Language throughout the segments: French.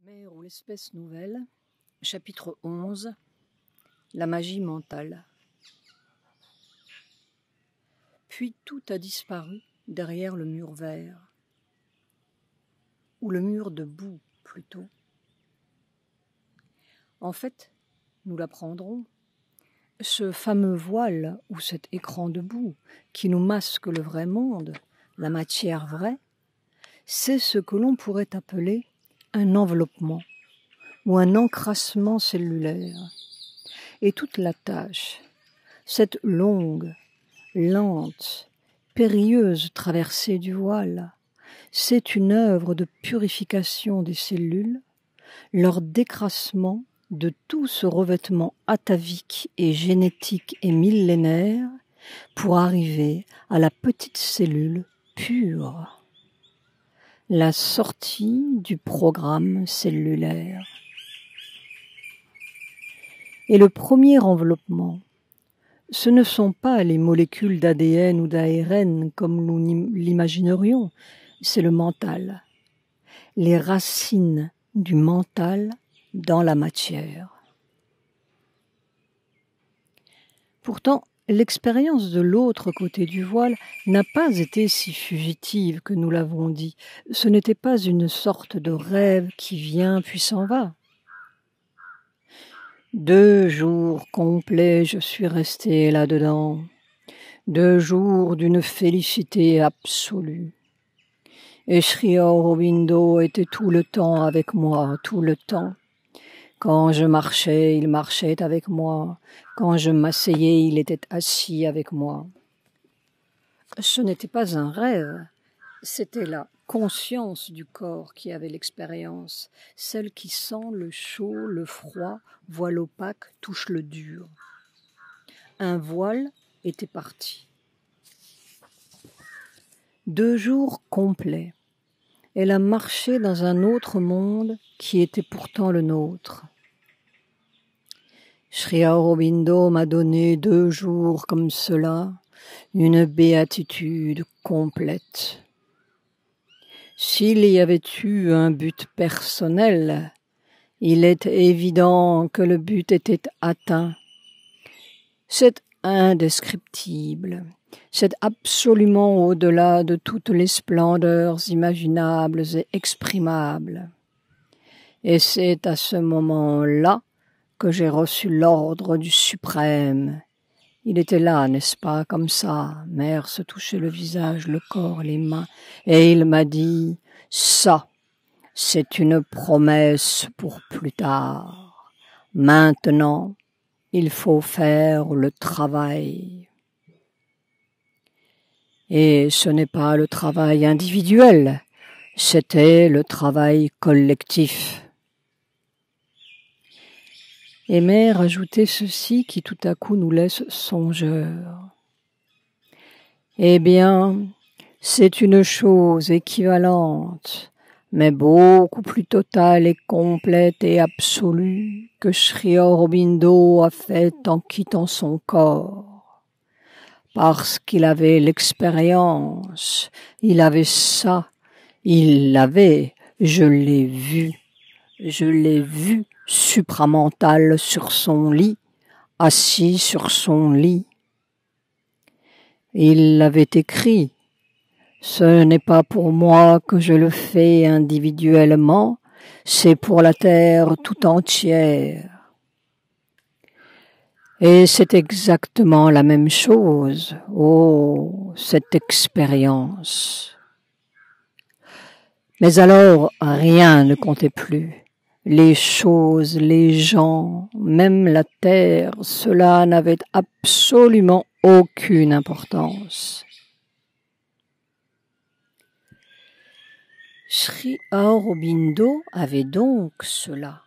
Mère ou l'espèce nouvelle, chapitre 11, la magie mentale. Puis tout a disparu derrière le mur vert, ou le mur de boue plutôt. En fait, nous l'apprendrons, ce fameux voile ou cet écran de boue qui nous masque le vrai monde, la matière vraie, c'est ce que l'on pourrait appeler un enveloppement ou un encrassement cellulaire. Et toute la tâche, cette longue, lente, périlleuse traversée du voile, c'est une œuvre de purification des cellules, leur décrassement de tout ce revêtement atavique et génétique et millénaire pour arriver à la petite cellule pure, la sortie du programme cellulaire. Et le premier enveloppement, ce ne sont pas les molécules d'ADN ou d'ARN comme nous l'imaginerions, c'est le mental. Les racines du mental dans la matière. Pourtant, l'expérience de l'autre côté du voile n'a pas été si fugitive que nous l'avons dit. Ce n'était pas une sorte de rêve qui vient puis s'en va. 2 jours complets, je suis resté là-dedans. 2 jours d'une félicité absolue. Et Sri Aurobindo était tout le temps avec moi, tout le temps. Quand je marchais, il marchait avec moi. Quand je m'asseyais, il était assis avec moi. Ce n'était pas un rêve, c'était la conscience du corps qui avait l'expérience, celle qui sent le chaud, le froid, voit l'opaque, touche le dur. Un voile était parti. 2 jours complets. Elle a marché dans un autre monde qui était pourtant le nôtre. Sri Aurobindo m'a donné 2 jours comme cela, une béatitude complète. S'il y avait eu un but personnel, il est évident que le but était atteint. C'est indescriptible, c'est absolument au-delà de toutes les splendeurs imaginables et exprimables. Et c'est à ce moment-là que j'ai reçu l'ordre du suprême. Il était là, n'est-ce pas, comme ça, mère se touchait le visage, le corps, les mains, et il m'a dit, ça, c'est une promesse pour plus tard. Maintenant, il faut faire le travail. Et ce n'est pas le travail individuel, c'était le travail collectif. Et mère ajoutait ceci qui tout à coup nous laisse songeurs. Eh bien, c'est une chose équivalente, mais beaucoup plus totale et complète et absolue que Sri Aurobindo a faite en quittant son corps. Parce qu'il avait l'expérience, il avait ça, il l'avait, je l'ai vu supramental sur son lit, assis sur son lit. Il l'avait écrit. Ce n'est pas pour moi que je le fais individuellement, c'est pour la terre tout entière. Et c'est exactement la même chose. Oh, cette expérience. Mais alors, rien ne comptait plus. Les choses, les gens, même la terre, cela n'avait absolument aucune importance. Sri Aurobindo avait donc cela.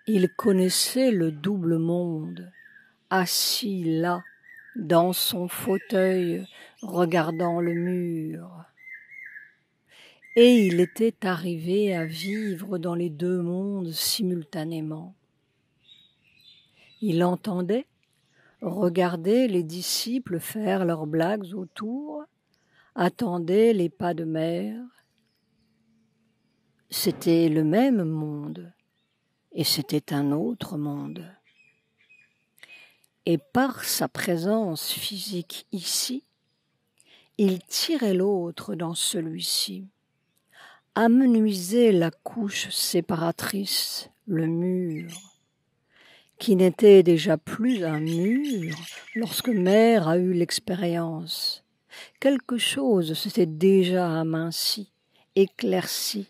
Il connaissait le double monde, assis là, dans son fauteuil, regardant le mur. Et il était arrivé à vivre dans les 2 mondes simultanément. Il entendait, regardait les disciples faire leurs blagues autour, attendait les pas de mère. c'était le même monde et c'était un autre monde. Et par sa présence physique ici, il tirait l'autre dans celui-ci, amenuisait la couche séparatrice, le mur, qui n'était déjà plus un mur lorsque Mère a eu l'expérience. Quelque chose s'était déjà aminci, éclairci.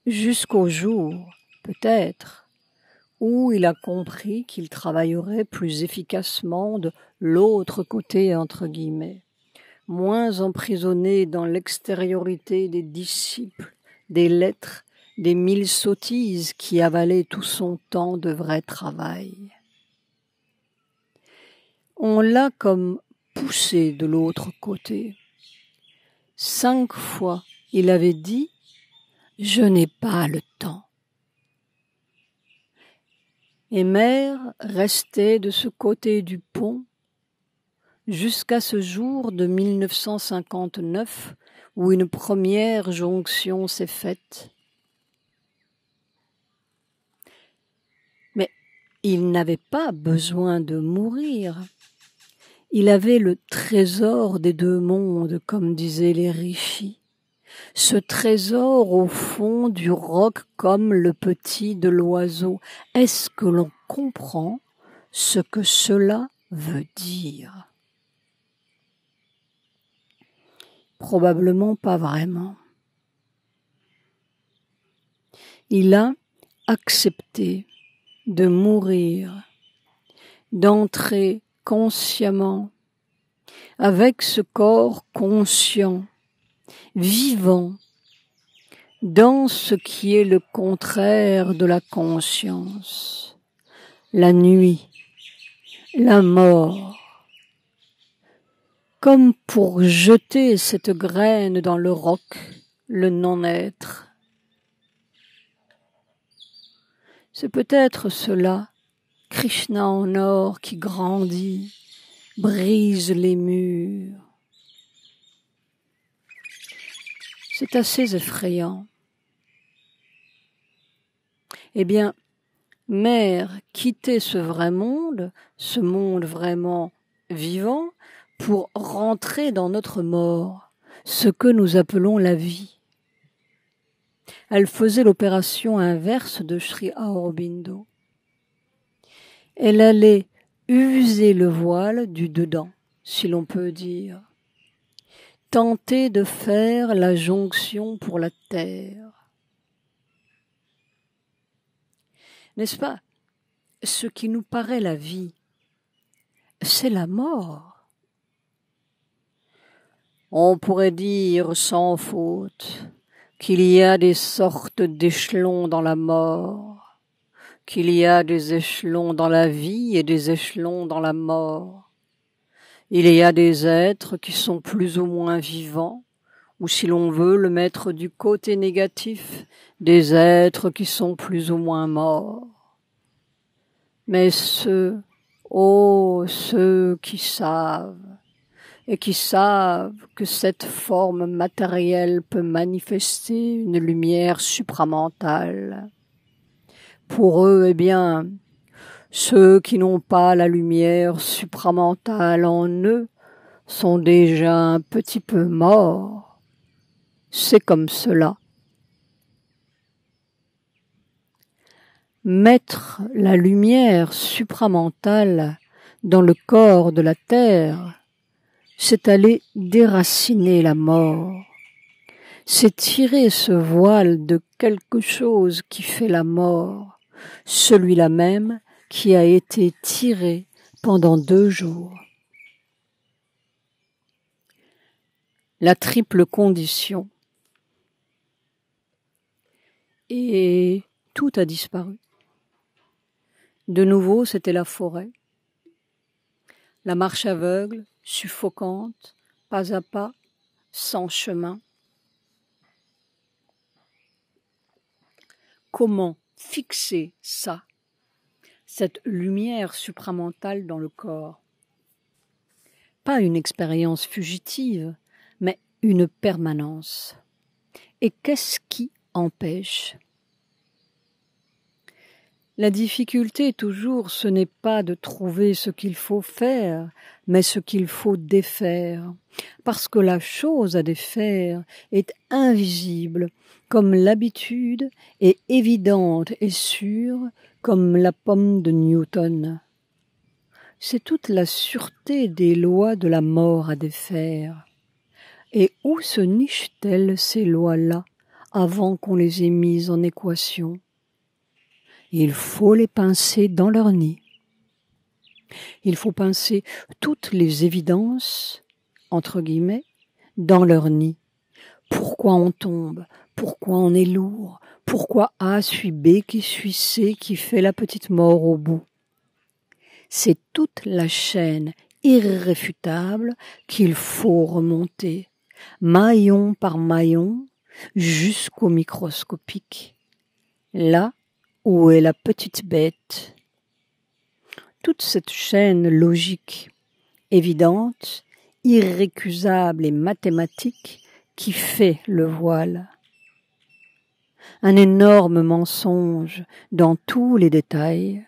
Jusqu'au jour, peut-être, où il a compris qu'il travaillerait plus efficacement de l'autre côté, entre guillemets, moins emprisonné dans l'extériorité des disciples, des lettres, des 1000 sottises qui avalaient tout son temps de vrai travail. On l'a comme poussé de l'autre côté. 5 fois, il avait dit « Je n'ai pas le temps ». Et Mère restait de ce côté du pont jusqu'à ce jour de 1959 où une première jonction s'est faite. Mais il n'avait pas besoin de mourir. Il avait le trésor des deux mondes, comme disaient les rishis. Ce trésor au fond du roc comme le petit de l'oiseau. Est-ce que l'on comprend ce que cela veut dire? Probablement pas vraiment. Il a accepté de mourir, d'entrer consciemment avec ce corps conscient, vivant, dans ce qui est le contraire de la conscience, la nuit, la mort, comme pour jeter cette graine dans le roc, le non-être. C'est peut-être cela, Krishna en or qui grandit, brise les murs. C'est assez effrayant. Eh bien, Mère quittait ce vrai monde, ce monde vraiment vivant, pour rentrer dans notre mort, ce que nous appelons la vie. Elle faisait l'opération inverse de Sri Aurobindo. Elle allait user le voile du dedans, si l'on peut dire, tenter de faire la jonction pour la terre. N'est-ce pas? Ce qui nous paraît la vie, c'est la mort. On pourrait dire sans faute qu'il y a des sortes d'échelons dans la mort, qu'il y a des échelons dans la vie et des échelons dans la mort. Il y a des êtres qui sont plus ou moins vivants, ou si l'on veut le mettre du côté négatif, des êtres qui sont plus ou moins morts. Mais ceux qui savent, et qui savent que cette forme matérielle peut manifester une lumière supramentale. Pour eux, eh bien, ceux qui n'ont pas la lumière supramentale en eux sont déjà un petit peu morts. C'est comme cela. Mettre la lumière supramentale dans le corps de la terre, c'est aller déraciner la mort. C'est tirer ce voile de quelque chose qui fait la mort, celui-là même qui a été tiré pendant 2 jours. La triple condition. Et tout a disparu. De nouveau, c'était la forêt. La marche aveugle, suffocante, pas à pas, sans chemin. Comment fixer ça, cette lumière supramentale dans le corps? Pas une expérience fugitive, mais une permanence. Et qu'est-ce qui empêche? La difficulté toujours, ce n'est pas de trouver ce qu'il faut faire, mais ce qu'il faut défaire, parce que la chose à défaire est invisible, comme l'habitude, et évidente et sûre, comme la pomme de Newton. C'est toute la sûreté des lois de la mort à défaire. Et où se nichent-elles ces lois-là, avant qu'on les ait mises en équation? Il faut les pincer dans leur nid. Il faut pincer toutes les évidences, entre guillemets, dans leur nid. Pourquoi on tombe? Pourquoi on est lourd? Pourquoi A suit B qui suit C qui fait la petite mort au bout? C'est toute la chaîne irréfutable qu'il faut remonter, maillon par maillon, jusqu'au microscopique. Là où est la petite bête? Toute cette chaîne logique, évidente, irrécusable et mathématique qui fait le voile. Un énorme mensonge dans tous les détails.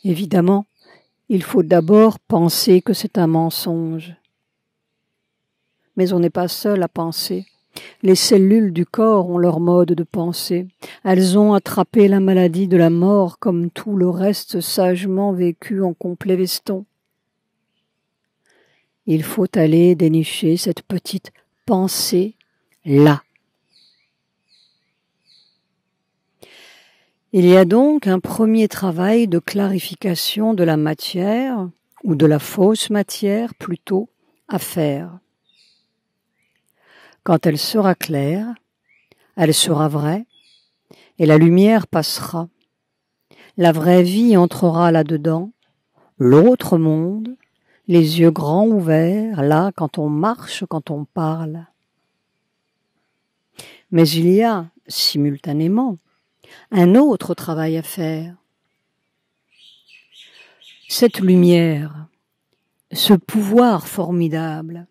Évidemment, il faut d'abord penser que c'est un mensonge. Mais on n'est pas seul à penser. Les cellules du corps ont leur mode de pensée. Elles ont attrapé la maladie de la mort comme tout le reste sagement vécu en complet veston. Il faut aller dénicher cette petite pensée là. Il y a donc un premier travail de clarification de la matière, ou de la fausse matière plutôt, à faire. Quand elle sera claire, elle sera vraie, et la lumière passera. La vraie vie entrera là-dedans, l'autre monde, les yeux grands ouverts, là, quand on marche, quand on parle. Mais il y a, simultanément, un autre travail à faire. Cette lumière, ce pouvoir formidable,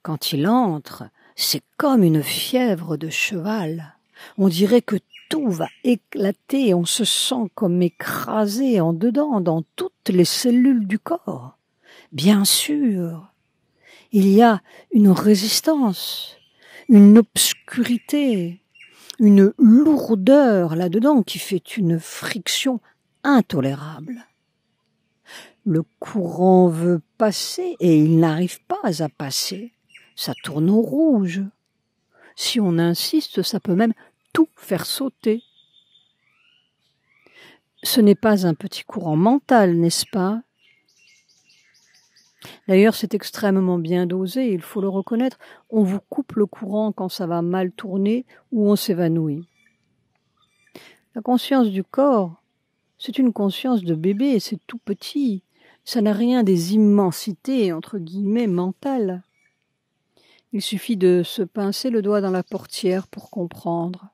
quand il entre, c'est comme une fièvre de cheval. On dirait que tout va éclater, on se sent comme écrasé en dedans, dans toutes les cellules du corps. Bien sûr, il y a une résistance, une obscurité, une lourdeur là-dedans qui fait une friction intolérable. Le courant veut passer et il n'arrive pas à passer. Ça tourne au rouge. Si on insiste, ça peut même tout faire sauter. Ce n'est pas un petit courant mental, n'est-ce pas? D'ailleurs, c'est extrêmement bien dosé, il faut le reconnaître. On vous coupe le courant quand ça va mal tourner ou on s'évanouit. La conscience du corps, c'est une conscience de bébé, c'est tout petit. Ça n'a rien des immensités, entre guillemets, mentales. Il suffit de se pincer le doigt dans la portière pour comprendre.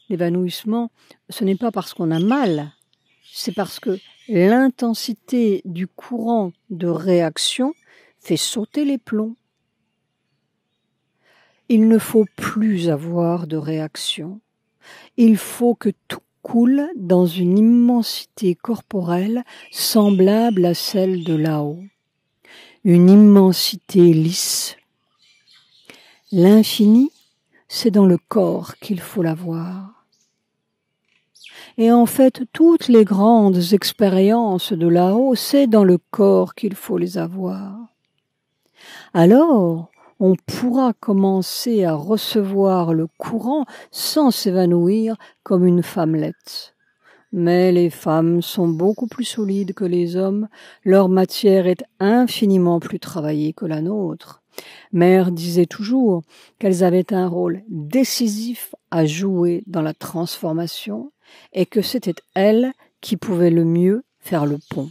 L'évanouissement, ce n'est pas parce qu'on a mal, c'est parce que l'intensité du courant de réaction fait sauter les plombs. Il ne faut plus avoir de réaction. Il faut que tout coule dans une immensité corporelle semblable à celle de là-haut. Une immensité lisse. L'infini, c'est dans le corps qu'il faut l'avoir. Et en fait, toutes les grandes expériences de là-haut, c'est dans le corps qu'il faut les avoir. Alors, on pourra commencer à recevoir le courant sans s'évanouir comme une femmelette. Mais les femmes sont beaucoup plus solides que les hommes, leur matière est infiniment plus travaillée que la nôtre. Mère disait toujours qu'elles avaient un rôle décisif à jouer dans la transformation et que c'était elles qui pouvaient le mieux faire le pont.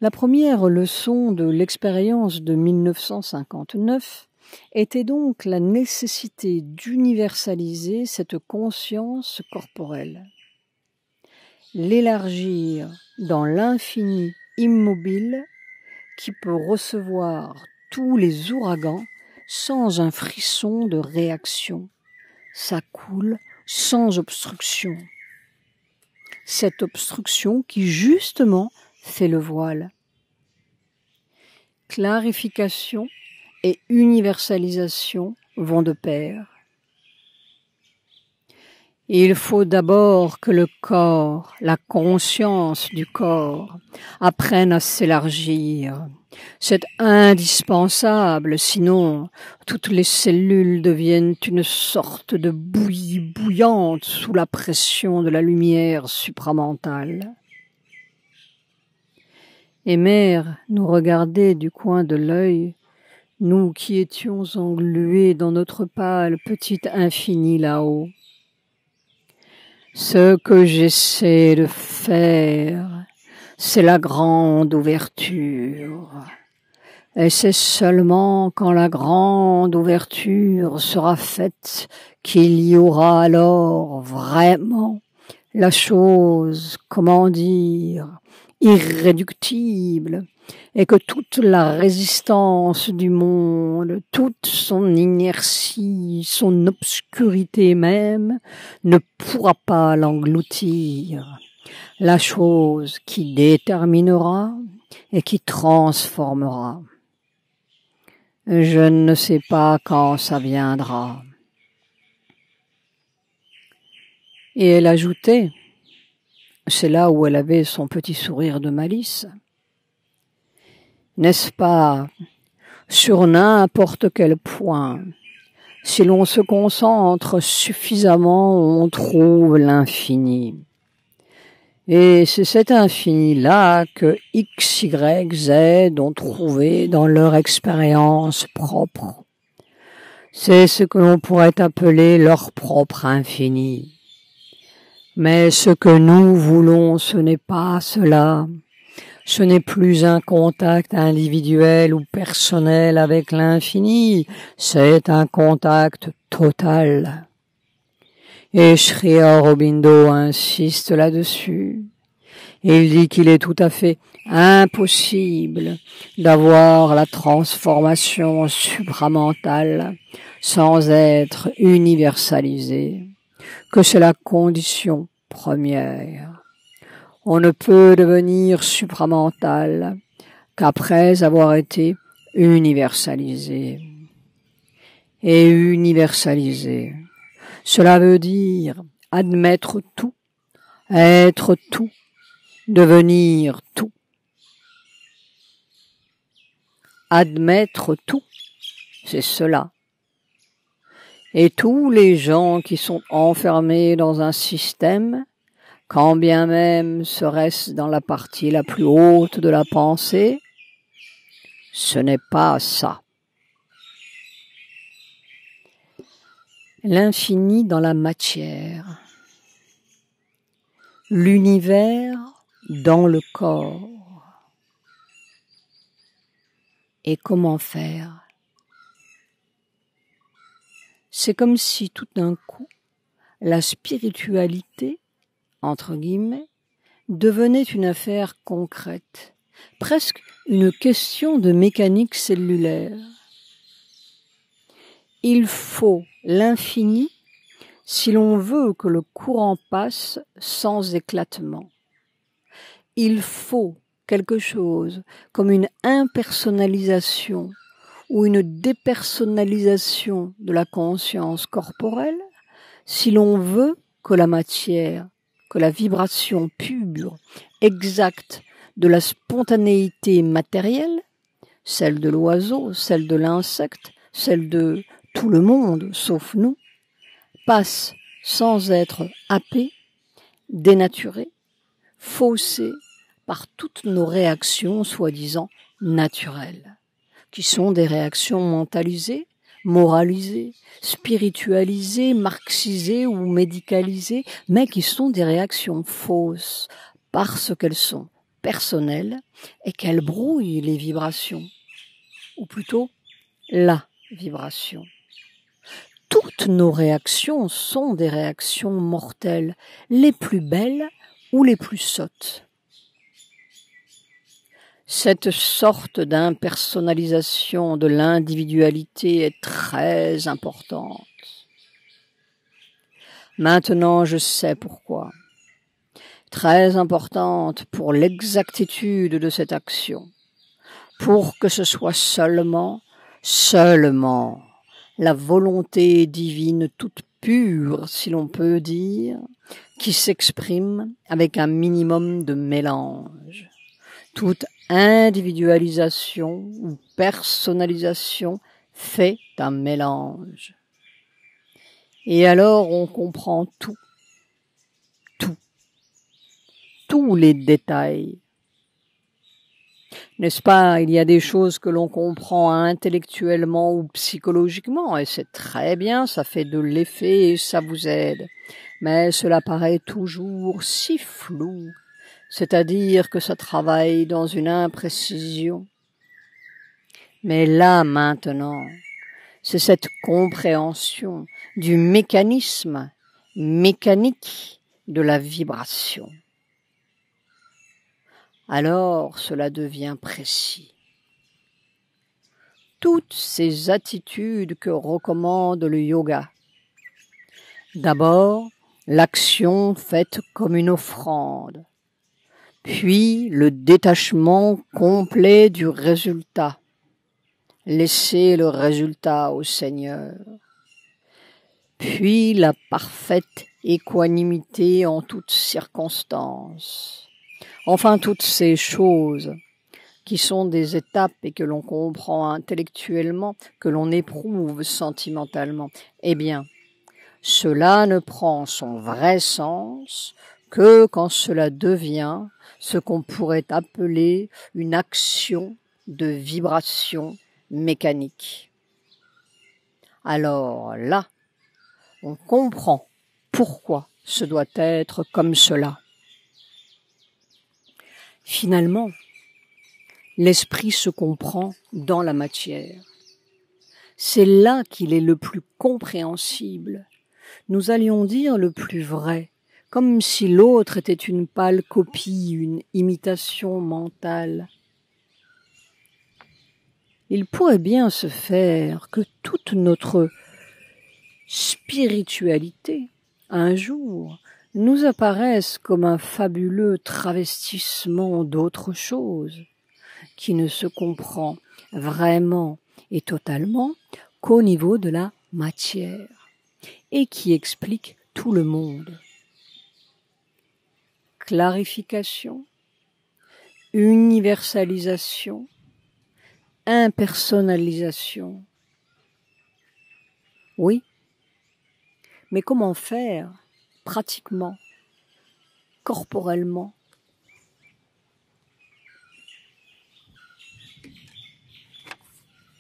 La première leçon de l'expérience de 1959 était donc la nécessité d'universaliser cette conscience corporelle, l'élargir dans l'infini immobile qui peut recevoir tous les ouragans sans un frisson de réaction. Ça coule sans obstruction. Cette obstruction qui justement fait le voile. Clarification et universalisation vont de pair. Il faut d'abord que le corps, la conscience du corps, apprenne à s'élargir. C'est indispensable, sinon toutes les cellules deviennent une sorte de bouillie bouillante sous la pression de la lumière supramentale. Et Mère nous regardait du coin de l'œil, nous qui étions englués dans notre pâle petit infini là-haut. Ce que j'essaie de faire, c'est la grande ouverture. Et c'est seulement quand la grande ouverture sera faite qu'il y aura alors vraiment la chose, comment dire, irréductible, et que toute la résistance du monde, toute son inertie, son obscurité même, ne pourra pas l'engloutir. La chose qui déterminera et qui transformera. Je ne sais pas quand ça viendra. Et elle ajoutait, c'est là où elle avait son petit sourire de malice, n'est-ce pas, sur n'importe quel point, si l'on se concentre suffisamment, on trouve l'infini. Et c'est cet infini-là que X, Y, Z ont trouvé dans leur expérience propre. C'est ce que l'on pourrait appeler leur propre infini. Mais ce que nous voulons, ce n'est pas cela. Ce n'est plus un contact individuel ou personnel avec l'infini, c'est un contact total. Et Sri Aurobindo insiste là-dessus. Il dit qu'il est tout à fait impossible d'avoir la transformation supramentale sans être universalisé, que c'est la condition première. On ne peut devenir supramental qu'après avoir été universalisé. Et universalisé, cela veut dire admettre tout, être tout, devenir tout. Admettre tout, c'est cela. Et tous les gens qui sont enfermés dans un système, quand bien même serait-ce dans la partie la plus haute de la pensée, ce n'est pas ça. L'infini dans la matière, l'univers dans le corps. Et comment faire? C'est comme si tout d'un coup, la spiritualité, entre guillemets, devenait une affaire concrète, presque une question de mécanique cellulaire. Il faut l'infini si l'on veut que le courant passe sans éclatement. Il faut quelque chose comme une impersonnalisation ou une dépersonnalisation de la conscience corporelle si l'on veut que la matière, que la vibration pure, exacte de la spontanéité matérielle, celle de l'oiseau, celle de l'insecte, celle de tout le monde, sauf nous, passe sans être happée, dénaturée, faussée par toutes nos réactions soi-disant naturelles, qui sont des réactions mentalisées, moralisées, spiritualisées, marxisées ou médicalisées, mais qui sont des réactions fausses parce qu'elles sont personnelles et qu'elles brouillent les vibrations, ou plutôt la vibration. Toutes nos réactions sont des réactions mortelles, les plus belles ou les plus sottes. Cette sorte d'impersonnalisation de l'individualité est très importante. Maintenant, je sais pourquoi. Très importante pour l'exactitude de cette action, pour que ce soit seulement la volonté divine toute pure, si l'on peut dire, qui s'exprime avec un minimum de mélange. Toute individualisation ou personnalisation fait un mélange. Et alors on comprend tous les détails. N'est-ce pas, il y a des choses que l'on comprend intellectuellement ou psychologiquement, et c'est très bien, ça fait de l'effet et ça vous aide. Mais cela paraît toujours si flou, c'est-à-dire que ça travaille dans une imprécision. Mais là, maintenant, c'est cette compréhension du mécanisme mécanique de la vibration. Alors cela devient précis. Toutes ces attitudes que recommande le yoga. D'abord, l'action faite comme une offrande, puis le détachement complet du résultat. Laisser le résultat au Seigneur. Puis la parfaite équanimité en toutes circonstances. Enfin, toutes ces choses qui sont des étapes et que l'on comprend intellectuellement, que l'on éprouve sentimentalement, eh bien, cela ne prend son vrai sens que quand cela devient ce qu'on pourrait appeler une action de vibration mécanique. Alors là, on comprend pourquoi ce doit être comme cela. Finalement, l'esprit se comprend dans la matière. C'est là qu'il est le plus compréhensible. Nous allions dire le plus vrai, comme si l'autre était une pâle copie, une imitation mentale. Il pourrait bien se faire que toute notre spiritualité, un jour, nous apparaisse comme un fabuleux travestissement d'autre chose, qui ne se comprend vraiment et totalement qu'au niveau de la matière, et qui explique tout le monde. Clarification, universalisation, impersonnalisation. Oui, mais comment faire pratiquement, corporellement?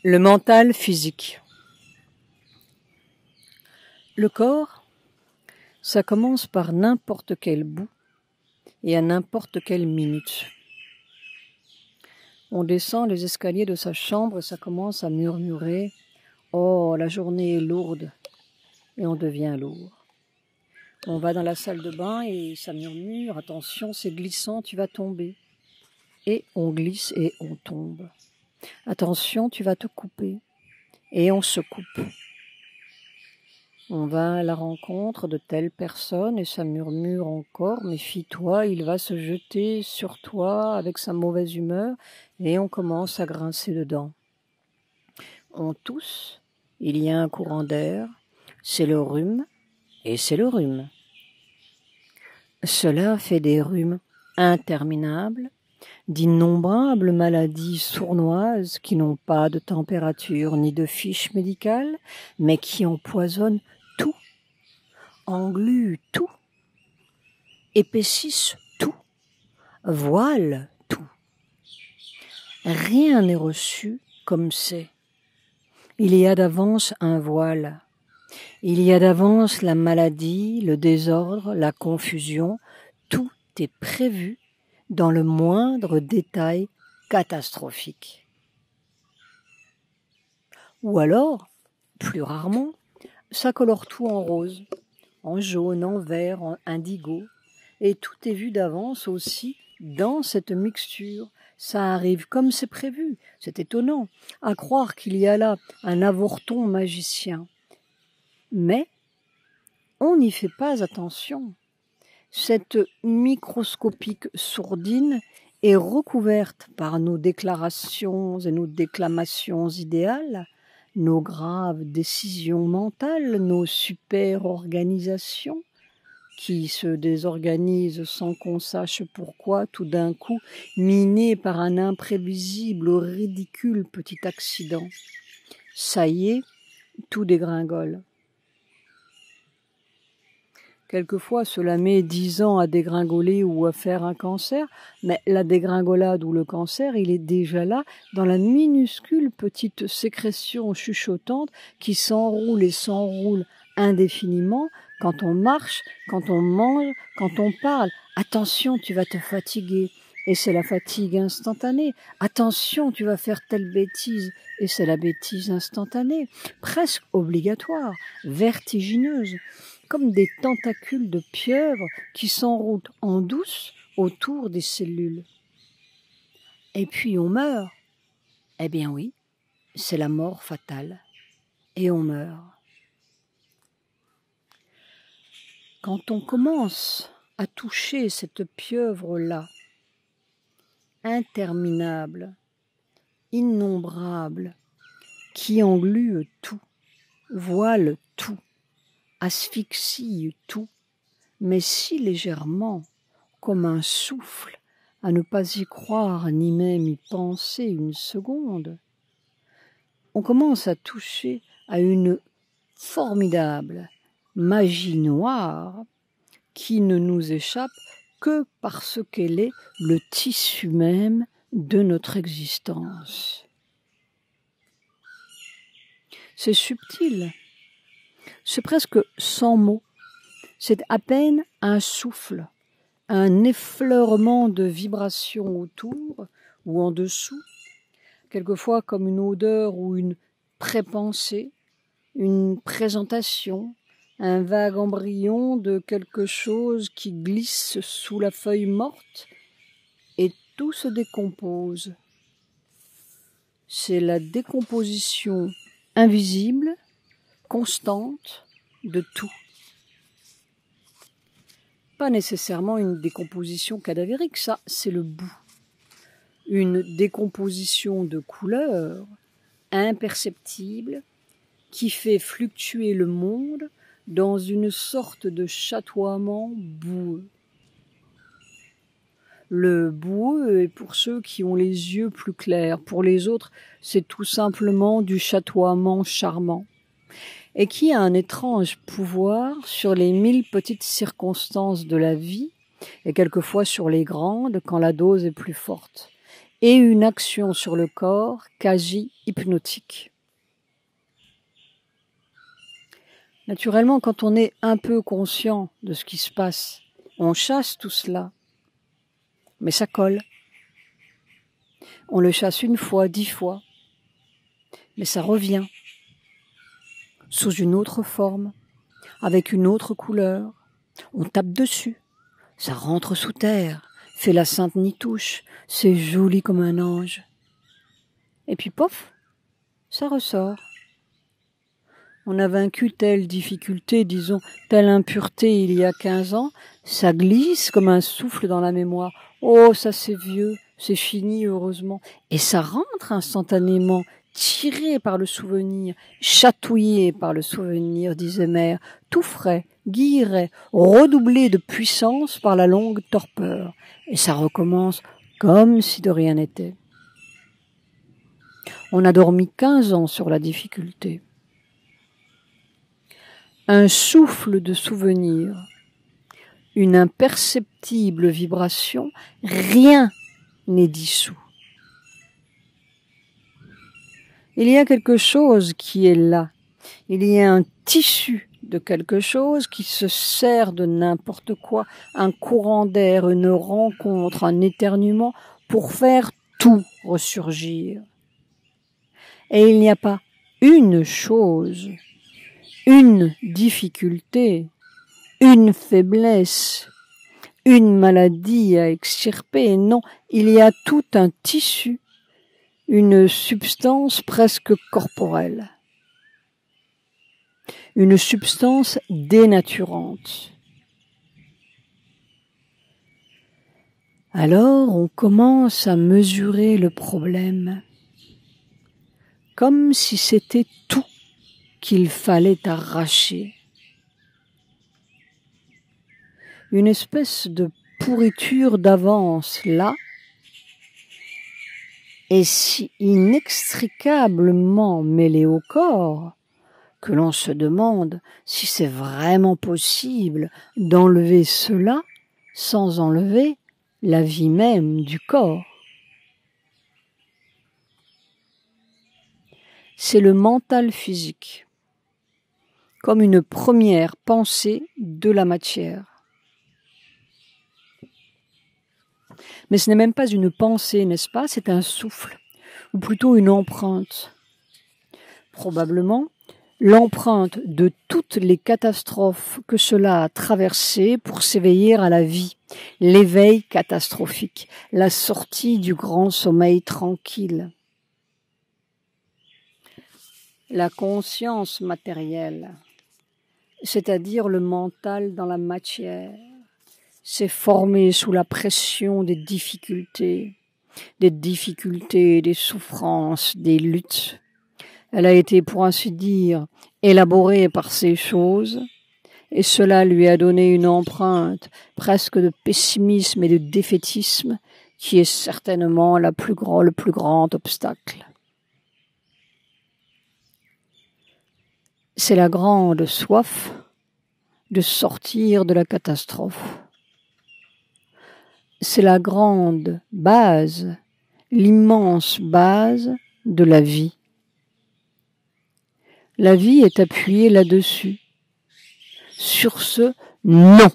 Le mental physique. Le corps, ça commence par n'importe quel bout et à n'importe quelle minute. On descend les escaliers de sa chambre et ça commence à murmurer « Oh, la journée est lourde » et on devient lourd. On va dans la salle de bain et ça murmure « Attention, c'est glissant, tu vas tomber » et on glisse et on tombe. « Attention, tu vas te couper » et on se coupe. On va à la rencontre de telle personne et ça murmure encore « Méfie-toi, il va se jeter sur toi avec sa mauvaise humeur » et on commence à grincer dedans. On tousse, il y a un courant d'air, c'est le rhume et c'est le rhume. Cela fait des rhumes interminables, d'innombrables maladies sournoises qui n'ont pas de température ni de fiche médicale, mais qui empoisonnent tout, engluent tout, épaississent tout, voilent tout. Rien n'est reçu comme c'est. Il y a d'avance un voile. Il y a d'avance la maladie, le désordre, la confusion. Tout est prévu dans le moindre détail catastrophique. Ou alors, plus rarement, ça colore tout en rose, en jaune, en vert, en indigo, et tout est vu d'avance aussi dans cette mixture. Ça arrive comme c'est prévu. C'est étonnant, à croire qu'il y a là un avorton magicien. Mais on n'y fait pas attention. Cette microscopique sourdine est recouverte par nos déclarations et nos déclamations idéales, nos graves décisions mentales, nos super-organisations, qui se désorganisent sans qu'on sache pourquoi, tout d'un coup, minées par un imprévisible ou ridicule petit accident. Ça y est, tout dégringole. Quelquefois, cela met 10 ans à dégringoler ou à faire un cancer, mais la dégringolade ou le cancer, il est déjà là dans la minuscule petite sécrétion chuchotante qui s'enroule et s'enroule indéfiniment quand on marche, quand on mange, quand on parle. Attention, tu vas te fatiguer. Et c'est la fatigue instantanée. Attention, tu vas faire telle bêtise. Et c'est la bêtise instantanée. Presque obligatoire, vertigineuse. Comme des tentacules de pieuvre qui s'enroulent en douce autour des cellules. Et puis on meurt. Eh bien oui, c'est la mort fatale. Et on meurt. Quand on commence à toucher cette pieuvre-là, interminable, innombrable, qui englue tout, voile tout, asphyxie tout, mais si légèrement, comme un souffle, à ne pas y croire ni même y penser une seconde, on commence à toucher à une formidable magie noire qui ne nous échappe que parce qu'elle est le tissu même de notre existence. C'est subtil, c'est presque sans mots, c'est à peine un souffle, un effleurement de vibrations autour ou en dessous, quelquefois comme une odeur ou une prépensée, une présentation, un vague embryon de quelque chose qui glisse sous la feuille morte et tout se décompose. C'est la décomposition invisible, constante de tout. Pas nécessairement une décomposition cadavérique, ça c'est le bout. Une décomposition de couleur, imperceptible, qui fait fluctuer le monde dans une sorte de chatoiement boueux. Le boueux est pour ceux qui ont les yeux plus clairs, pour les autres, c'est tout simplement du chatoiement charmant, et qui a un étrange pouvoir sur les 1000 petites circonstances de la vie, et quelquefois sur les grandes quand la dose est plus forte, et une action sur le corps quasi hypnotique. Naturellement, quand on est un peu conscient de ce qui se passe, on chasse tout cela. Mais ça colle. On le chasse 1 fois, 10 fois. Mais ça revient. Sous une autre forme, avec une autre couleur. On tape dessus. Ça rentre sous terre, fait la sainte nitouche. C'est joli comme un ange. Et puis pof, ça ressort. On a vaincu telle difficulté, disons, telle impureté il y a 15 ans, ça glisse comme un souffle dans la mémoire. Oh, ça c'est vieux, c'est fini, heureusement. Et ça rentre instantanément, tiré par le souvenir, chatouillé par le souvenir, disait Mère, tout frais, guilleret, redoublé de puissance par la longue torpeur. Et ça recommence comme si de rien n'était. On a dormi 15 ans sur la difficulté. Un souffle de souvenir, une imperceptible vibration, rien n'est dissous. Il y a quelque chose qui est là, il y a un tissu de quelque chose qui se sert de n'importe quoi, un courant d'air, une rencontre, un éternuement, pour faire tout ressurgir. Et il n'y a pas une chose, une difficulté, une faiblesse, une maladie à extirper, non, il y a tout un tissu, une substance presque corporelle, une substance dénaturante. Alors on commence à mesurer le problème, comme si c'était tout qu'il fallait arracher. Une espèce de pourriture d'avance là, est si inextricablement mêlée au corps que l'on se demande si c'est vraiment possible d'enlever cela sans enlever la vie même du corps. C'est le mental physique, comme une première pensée de la matière. Mais ce n'est même pas une pensée, n'est-ce pas? C'est un souffle, ou plutôt une empreinte. Probablement l'empreinte de toutes les catastrophes que cela a traversées pour s'éveiller à la vie, l'éveil catastrophique, la sortie du grand sommeil tranquille. La conscience matérielle, c'est-à-dire le mental dans la matière, s'est formé sous la pression des difficultés, des souffrances, des luttes. Elle a été, pour ainsi dire, élaborée par ces choses, et cela lui a donné une empreinte presque de pessimisme et de défaitisme qui est certainement le plus grand obstacle. C'est la grande soif de sortir de la catastrophe. C'est la grande base, l'immense base de la vie. La vie est appuyée là-dessus, sur ce non.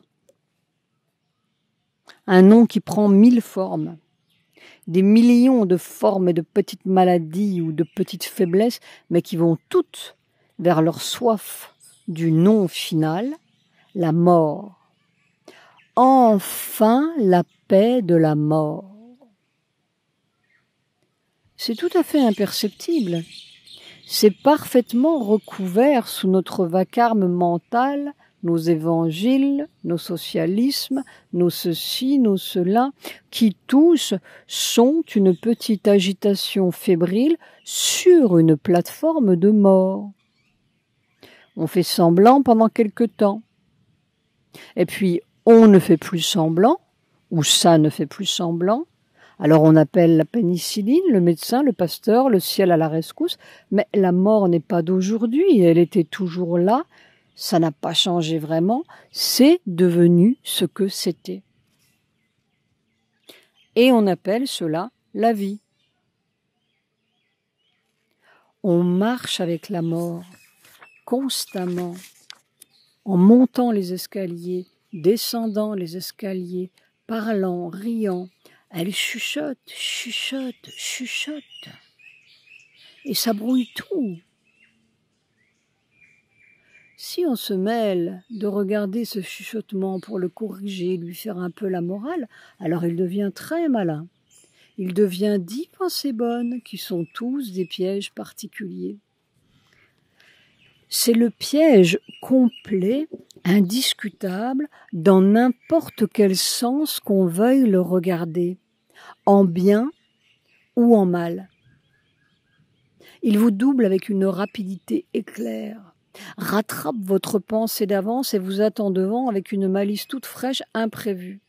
Un non qui prend 1000 formes, des millions de formes et de petites maladies ou de petites faiblesses, mais qui vont toutes vers leur soif du non final, la mort. Enfin la paix de la mort. C'est tout à fait imperceptible. C'est parfaitement recouvert sous notre vacarme mental, nos évangiles, nos socialismes, nos ceci, nos cela, qui tous sont une petite agitation fébrile sur une plateforme de mort. On fait semblant pendant quelque temps. Et puis, on ne fait plus semblant, ou ça ne fait plus semblant. Alors on appelle la pénicilline, le médecin, le pasteur, le ciel à la rescousse, mais la mort n'est pas d'aujourd'hui, elle était toujours là, ça n'a pas changé vraiment, c'est devenu ce que c'était. Et on appelle cela la vie. On marche avec la mort, constamment, en montant les escaliers, descendant les escaliers, parlant, riant. Elle chuchote, chuchote, chuchote. Et ça brouille tout. Si on se mêle de regarder ce chuchotement pour le corriger, lui faire un peu la morale, alors il devient très malin. Il devient 10 pensées bonnes qui sont tous des pièges particuliers. C'est le piège complet, indiscutable, dans n'importe quel sens qu'on veuille le regarder, en bien ou en mal. Il vous double avec une rapidité éclair, rattrape votre pensée d'avance et vous attend devant avec une malice toute fraîche, imprévue.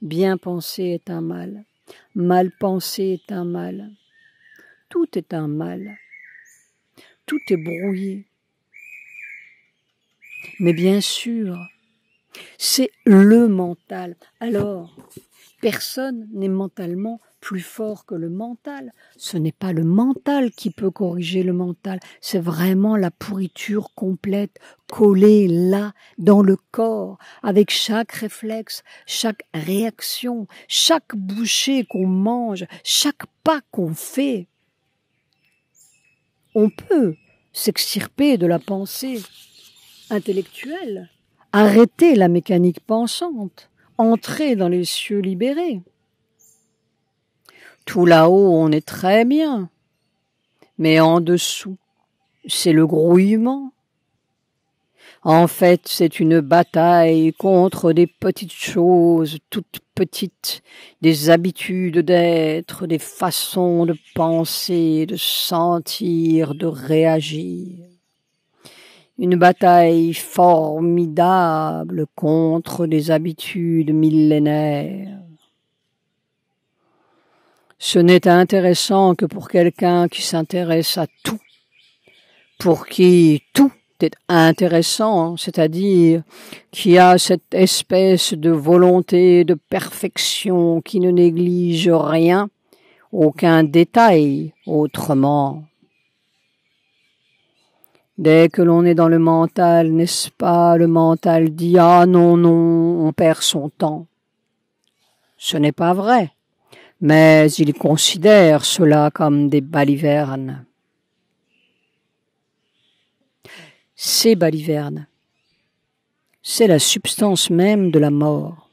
Bien penser est un mal, mal penser est un mal. Tout est un mal. Tout est brouillé. Mais bien sûr, c'est le mental. Alors, personne n'est mentalement plus fort que le mental. Ce n'est pas le mental qui peut corriger le mental. C'est vraiment la pourriture complète, collée là, dans le corps, avec chaque réflexe, chaque réaction, chaque bouchée qu'on mange, chaque pas qu'on fait. On peut s'extirper de la pensée intellectuelle, arrêter la mécanique pensante, entrer dans les cieux libérés. Tout là-haut, on est très bien, mais en dessous, c'est le grouillement. En fait, c'est une bataille contre des petites choses, toutes petites, des habitudes d'être, des façons de penser, de sentir, de réagir. Une bataille formidable contre des habitudes millénaires. Ce n'est intéressant que pour quelqu'un qui s'intéresse à tout, pour qui tout est intéressant, c'est-à-dire qui a cette espèce de volonté de perfection qui ne néglige rien, aucun détail autrement. Dès que l'on est dans le mental, n'est-ce pas, le mental dit « Ah non, non, on perd son temps ». Ce n'est pas vrai, mais il considère cela comme des balivernes. Ces balivernes, c'est la substance même de la mort.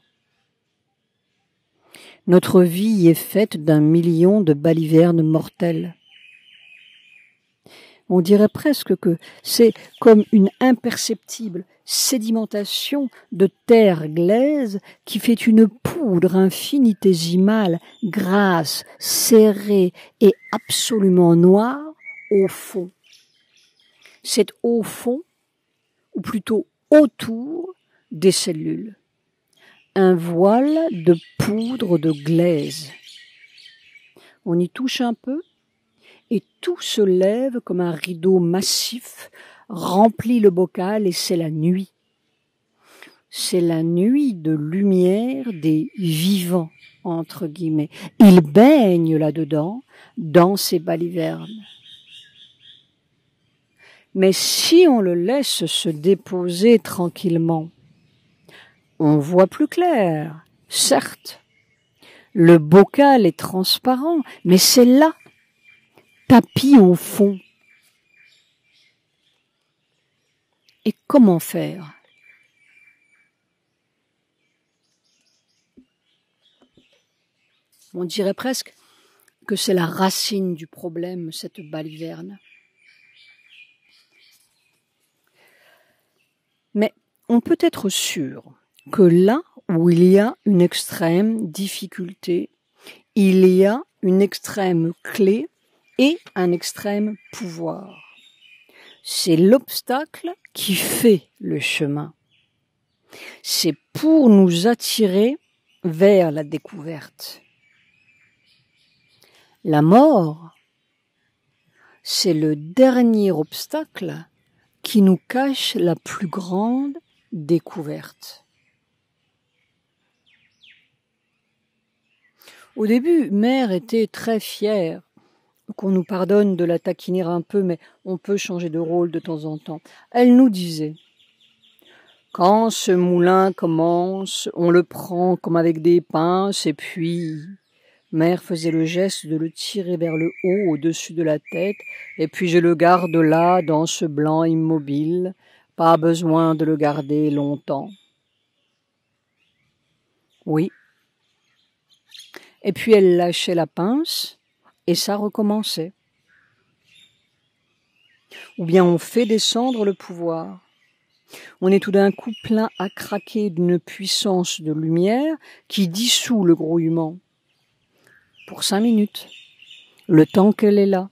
Notre vie est faite d'1 million de balivernes mortelles. On dirait presque que c'est comme une imperceptible sédimentation de terre glaise qui fait une poudre infinitésimale, grasse, serrée et absolument noire au fond. C'est au fond, ou plutôt autour des cellules. Un voile de poudre de glaise. On y touche un peu et tout se lève comme un rideau massif, remplit le bocal et c'est la nuit. C'est la nuit de lumière des vivants, entre guillemets. Ils baignent là-dedans, dans ces balivernes. Mais si on le laisse se déposer tranquillement, on voit plus clair, certes. Le bocal est transparent, mais c'est là, tapis au fond. Et comment faire? On dirait presque que c'est la racine du problème, cette baliverne. Mais on peut être sûr que là où il y a une extrême difficulté, il y a une extrême clé et un extrême pouvoir. C'est l'obstacle qui fait le chemin. C'est pour nous attirer vers la découverte. La mort, c'est le dernier obstacle qui nous cache la plus grande découverte. Au début, Mère était très fière qu'on nous pardonne de la taquiner un peu, mais on peut changer de rôle de temps en temps. Elle nous disait « Quand ce moulin commence, on le prend comme avec des pinces et puis… » Mère faisait le geste de le tirer vers le haut, au-dessus de la tête, et puis je le garde là, dans ce blanc immobile. Pas besoin de le garder longtemps. Oui. Et puis elle lâchait la pince, et ça recommençait. Ou bien on fait descendre le pouvoir. On est tout d'un coup plein à craquer d'une puissance de lumière qui dissout le grouillement. Pour 5 minutes, le temps qu'elle est là.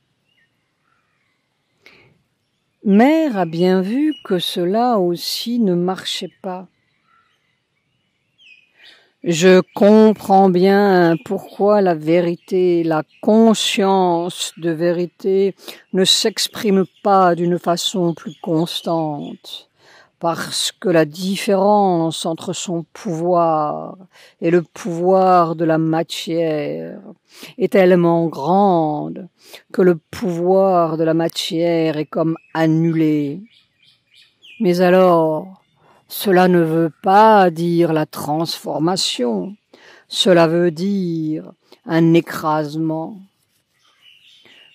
Mère a bien vu que cela aussi ne marchait pas. Je comprends bien pourquoi la vérité, la conscience de vérité ne s'exprime pas d'une façon plus constante. Parce que la différence entre son pouvoir et le pouvoir de la matière est tellement grande que le pouvoir de la matière est comme annulé. Mais alors, cela ne veut pas dire la transformation, cela veut dire un écrasement.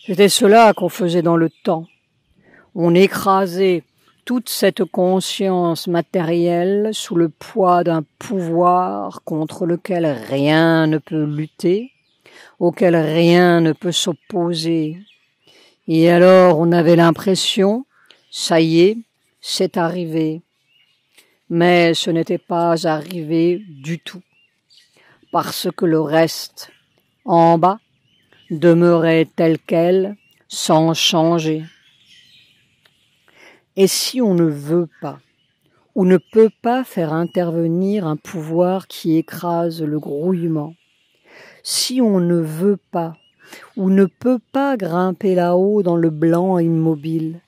C'était cela qu'on faisait dans le temps. On écrasait toute cette conscience matérielle sous le poids d'un pouvoir contre lequel rien ne peut lutter, auquel rien ne peut s'opposer. Et alors on avait l'impression, ça y est, c'est arrivé. Mais ce n'était pas arrivé du tout, parce que le reste, en bas, demeurait tel quel, sans changer. Et si on ne veut pas, ou ne peut pas faire intervenir un pouvoir qui écrase le grouillement, si on ne veut pas, ou ne peut pas grimper là-haut dans le blanc immobile,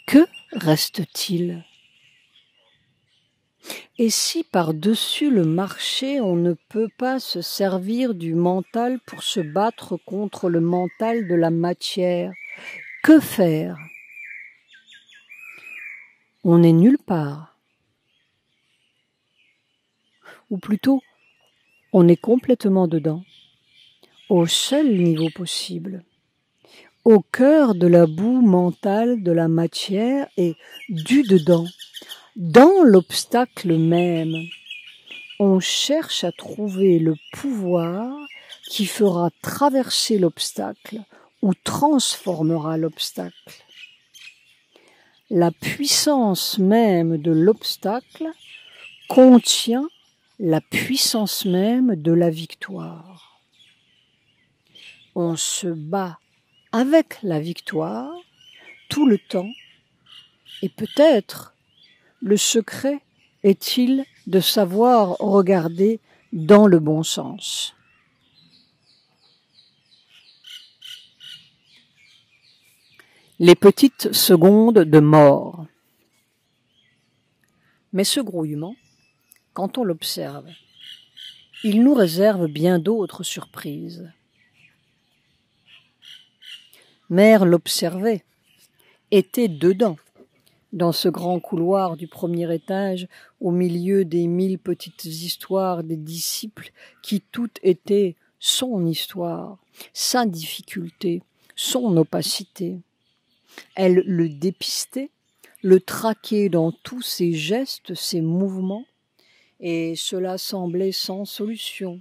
que reste-t-il ? Et si par-dessus le marché on ne peut pas se servir du mental pour se battre contre le mental de la matière, que faire ? On n'est nulle part. Ou plutôt, on est complètement dedans, au seul niveau possible, au cœur de la boue mentale de la matière et du dedans. Dans l'obstacle même, on cherche à trouver le pouvoir qui fera traverser l'obstacle ou transformera l'obstacle. La puissance même de l'obstacle contient la puissance même de la victoire. On se bat avec la victoire tout le temps et peut-être le secret est-il de savoir regarder dans le bon sens. Les petites secondes de mort. Mais ce grouillement, quand on l'observe, il nous réserve bien d'autres surprises. Mère l'observait, était dedans, dans ce grand couloir du premier étage, au milieu des 1000 petites histoires des disciples qui toutes étaient son histoire, sa difficulté, son opacité. Elle le dépistait, le traquait dans tous ses gestes, ses mouvements, et cela semblait sans solution.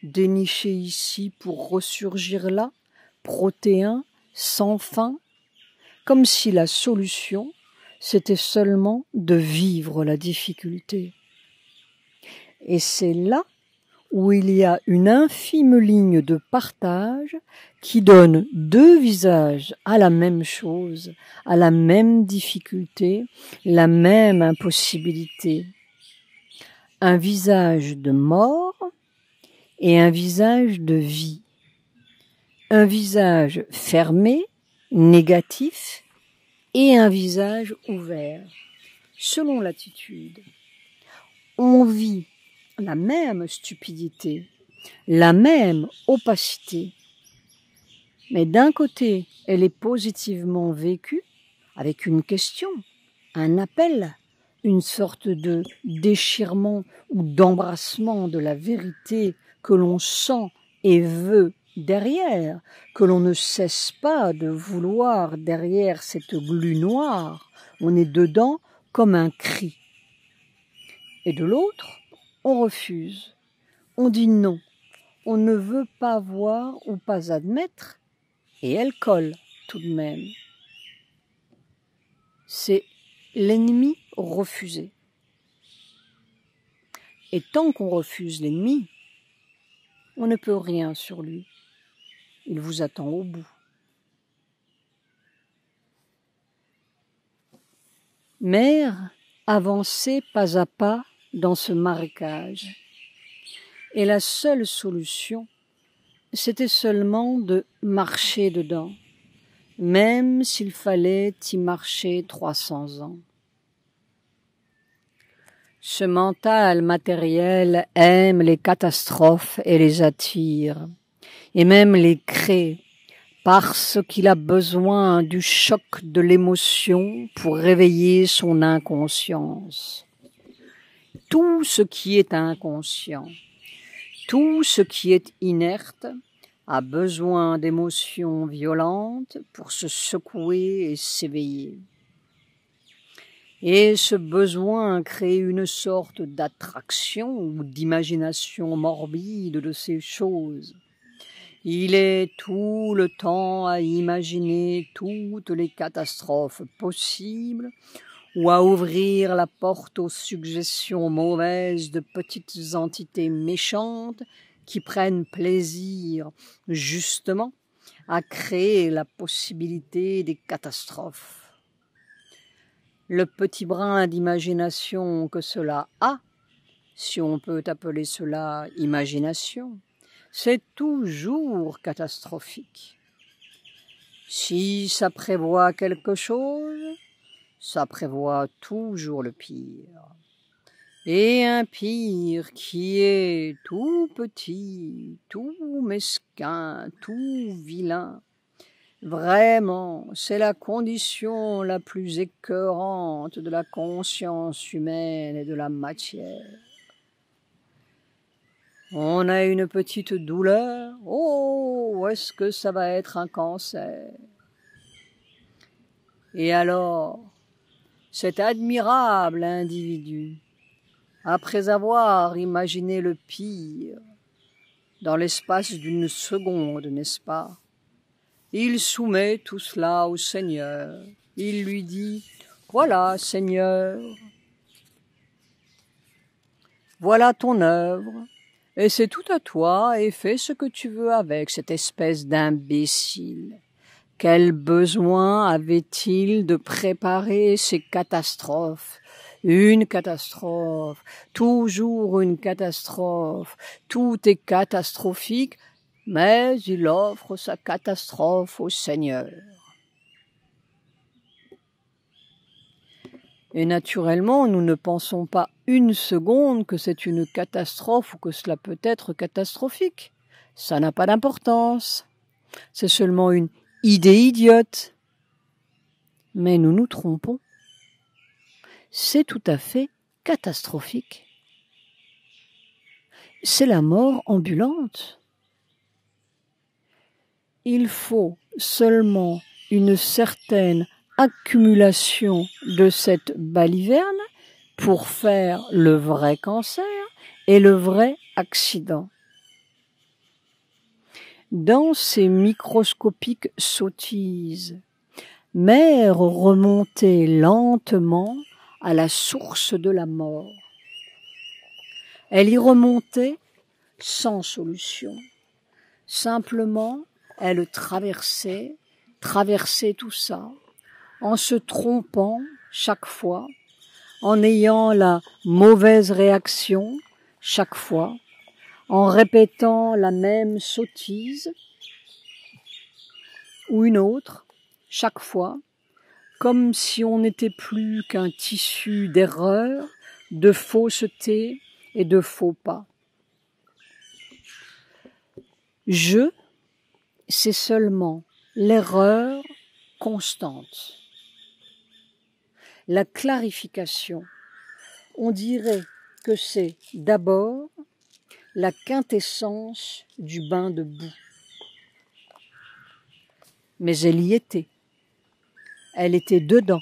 Dénicher ici pour ressurgir là, protéin, sans fin, comme si la solution, c'était seulement de vivre la difficulté. Et c'est là où il y a une infime ligne de partage qui donne deux visages à la même chose, à la même difficulté, la même impossibilité. Un visage de mort et un visage de vie. Un visage fermé, négatif, et un visage ouvert, selon l'attitude. On vit la même stupidité, la même opacité, mais d'un côté, elle est positivement vécue avec une question, un appel, une sorte de déchirement ou d'embrassement de la vérité que l'on sent et veut derrière, que l'on ne cesse pas de vouloir derrière cette glu noire. On est dedans comme un cri. Et de l'autre, on refuse. On dit non. On ne veut pas voir ou pas admettre, et elle colle tout de même. C'est l'ennemi refusé. Et tant qu'on refuse l'ennemi, on ne peut rien sur lui. Il vous attend au bout. Mère avançait pas à pas dans ce marécage. Et la seule solution, c'était seulement de marcher dedans, même s'il fallait y marcher 300 ans. Ce mental matériel aime les catastrophes et les attire, et même les crée, parce qu'il a besoin du choc de l'émotion pour réveiller son inconscience. Tout ce qui est inconscient, tout ce qui est inerte, a besoin d'émotions violentes pour se secouer et s'éveiller. Et ce besoin crée une sorte d'attraction ou d'imagination morbide de ces choses. Il est tout le temps à imaginer toutes les catastrophes possibles ou à ouvrir la porte aux suggestions mauvaises de petites entités méchantes qui prennent plaisir, justement, à créer la possibilité des catastrophes. Le petit brin d'imagination que cela a, si on peut appeler cela imagination, c'est toujours catastrophique. Si ça prévoit quelque chose, ça prévoit toujours le pire. Et un pire qui est tout petit, tout mesquin, tout vilain. Vraiment, c'est la condition la plus écœurante de la conscience humaine et de la matière. On a une petite douleur, oh, est-ce que ça va être un cancer? Et alors, cet admirable individu, après avoir imaginé le pire, dans l'espace d'une seconde, n'est-ce pas? Il soumet tout cela au Seigneur. Il lui dit, voilà, Seigneur, voilà ton œuvre, et c'est tout à toi, et fais ce que tu veux avec cette espèce d'imbécile. Quel besoin avait-il de préparer ces catastrophes? Une catastrophe, toujours une catastrophe, tout est catastrophique, mais il offre sa catastrophe au Seigneur. Et naturellement, nous ne pensons pas une seconde que c'est une catastrophe ou que cela peut être catastrophique. Ça n'a pas d'importance. C'est seulement une idée idiote. Mais nous nous trompons. C'est tout à fait catastrophique. C'est la mort ambulante. Il faut seulement une certaine accumulation de cette baliverne pour faire le vrai cancer et le vrai accident. Dans ces microscopiques sottises, mère remontée lentement à la source de la mort. Elle y remontait sans solution. Simplement, elle traversait tout ça, en se trompant chaque fois, en ayant la mauvaise réaction chaque fois, en répétant la même sottise ou une autre chaque fois, comme si on n'était plus qu'un tissu d'erreurs, de fausseté et de faux pas. C'est seulement l'erreur constante. La clarification, on dirait que c'est d'abord la quintessence du bain de boue. Mais elle y était. Elle était dedans.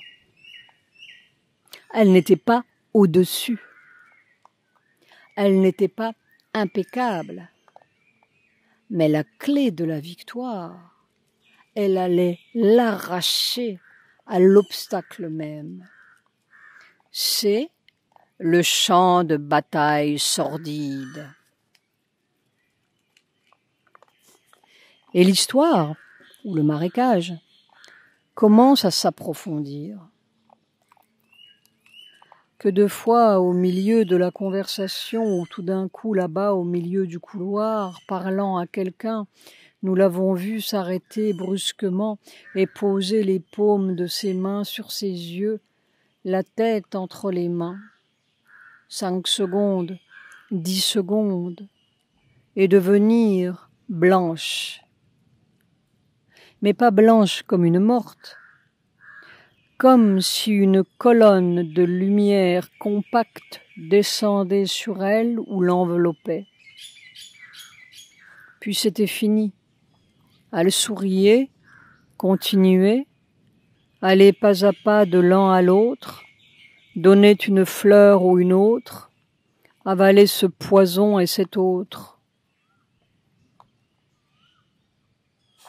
Elle n'était pas au-dessus. Elle n'était pas impeccable. Mais la clé de la victoire, elle allait l'arracher à l'obstacle même. C'est le champ de bataille sordide. Et l'histoire, ou le marécage, commence à s'approfondir. Que de fois, au milieu de la conversation, ou tout d'un coup là-bas, au milieu du couloir, parlant à quelqu'un, nous l'avons vu s'arrêter brusquement et poser les paumes de ses mains sur ses yeux, la tête entre les mains. 5 secondes, 10 secondes, et devenir blanche. Mais pas blanche comme une morte, comme si une colonne de lumière compacte descendait sur elle ou l'enveloppait. Puis c'était fini. Elle souriait, continuait, allait pas à pas de l'un à l'autre, donnait une fleur ou une autre, avalait ce poison et cet autre.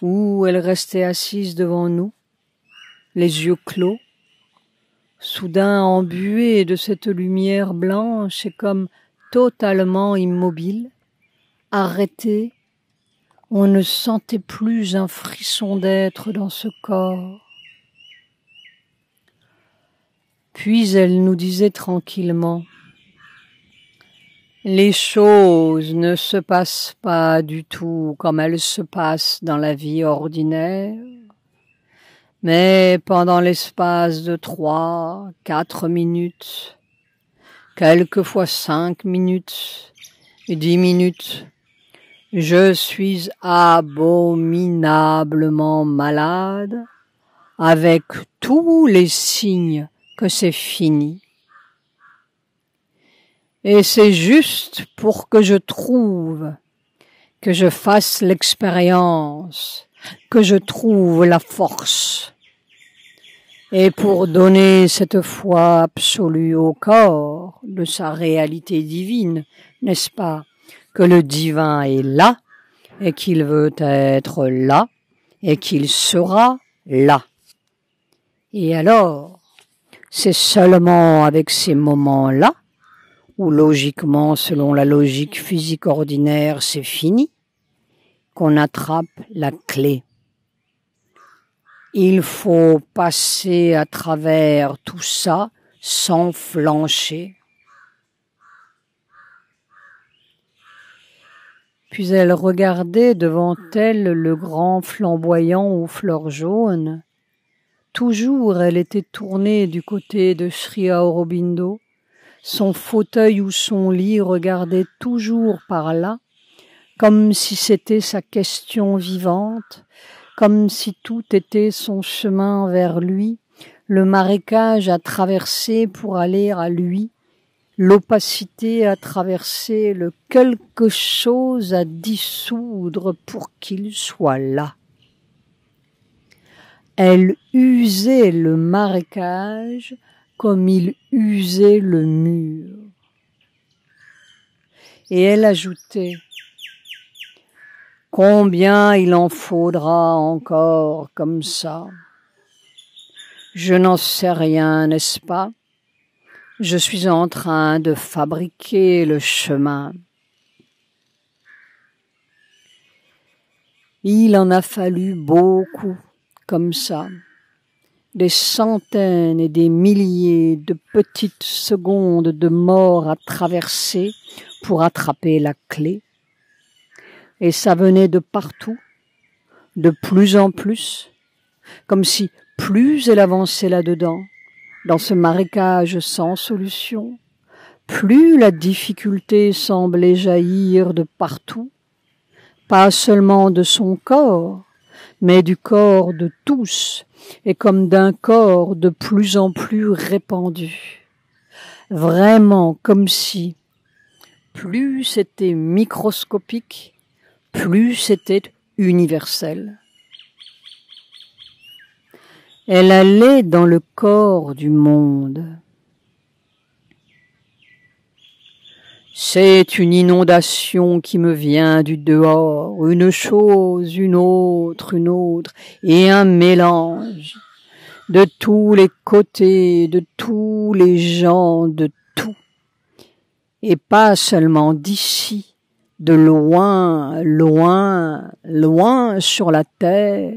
Ou elle restait assise devant nous, les yeux clos, soudain embuée de cette lumière blanche et comme totalement immobile, arrêtée, on ne sentait plus un frisson d'être dans ce corps. Puis elle nous disait tranquillement, « Les choses ne se passent pas du tout comme elles se passent dans la vie ordinaire, mais pendant l'espace de 3, 4 minutes, quelquefois 5 minutes, 10 minutes, je suis abominablement malade, avec tous les signes que c'est fini. Et c'est juste pour que je trouve, que je fasse l'expérience, que je trouve la force. Et pour donner cette foi absolue au corps de sa réalité divine, n'est-ce pas, que le divin est là, et qu'il veut être là, et qu'il sera là. Et alors, c'est seulement avec ces moments-là, où logiquement, selon la logique physique ordinaire, c'est fini, qu'on attrape la clé. Il faut passer à travers tout ça sans flancher. Puis elle regardait devant elle le grand flamboyant aux fleurs jaunes. Toujours elle était tournée du côté de Sri Aurobindo. Son fauteuil ou son lit regardait toujours par là, comme si c'était sa question vivante, comme si tout était son chemin vers lui, le marécage à traverser pour aller à lui, l'opacité à traverser, le quelque chose à dissoudre pour qu'il soit là. Elle usait le marécage comme il usait le mur. Et elle ajoutait, « Combien il en faudra encore comme ça? Je n'en sais rien, n'est-ce pas? Je suis en train de fabriquer le chemin. » Il en a fallu beaucoup comme ça. Des centaines et des milliers de petites secondes de mort à traverser pour attraper la clé. Et ça venait de partout, de plus en plus, comme si plus elle avançait là-dedans, dans ce marécage sans solution, plus la difficulté semblait jaillir de partout, pas seulement de son corps, mais du corps de tous, et comme d'un corps de plus en plus répandu. Vraiment comme si plus c'était microscopique, plus c'était universel. Elle allait dans le corps du monde. C'est une inondation qui me vient du dehors, une chose, une autre, et un mélange de tous les côtés, de tous les gens, de tout. Et pas seulement d'ici, de loin, loin, loin sur la terre,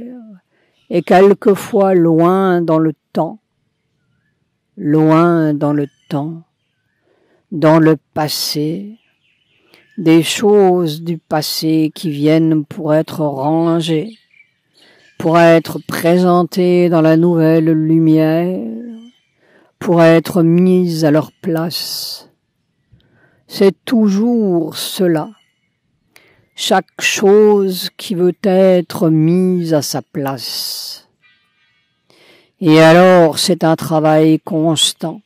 et quelquefois loin dans le temps, loin dans le temps. Dans le passé, des choses du passé qui viennent pour être rangées, pour être présentées dans la nouvelle lumière, pour être mises à leur place. C'est toujours cela, chaque chose qui veut être mise à sa place. Et alors c'est un travail constant.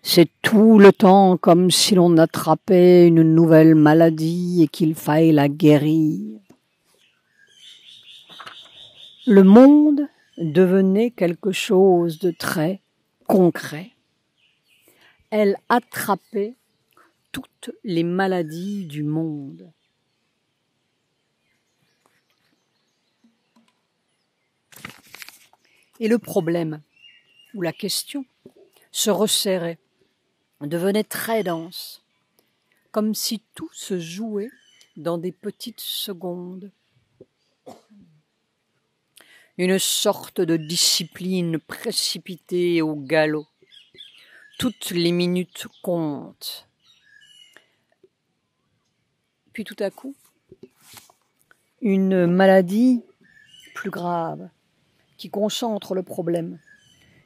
C'est tout le temps comme si l'on attrapait une nouvelle maladie et qu'il faille la guérir. Le monde devenait quelque chose de très concret. elle attrapait toutes les maladies du monde. Et le problème, ou la question, se resserrait, devenait très dense, comme si tout se jouait dans des petites secondes. Une sorte de discipline précipitée au galop. Toutes les minutes comptent. Puis tout à coup, une maladie plus grave qui concentre le problème,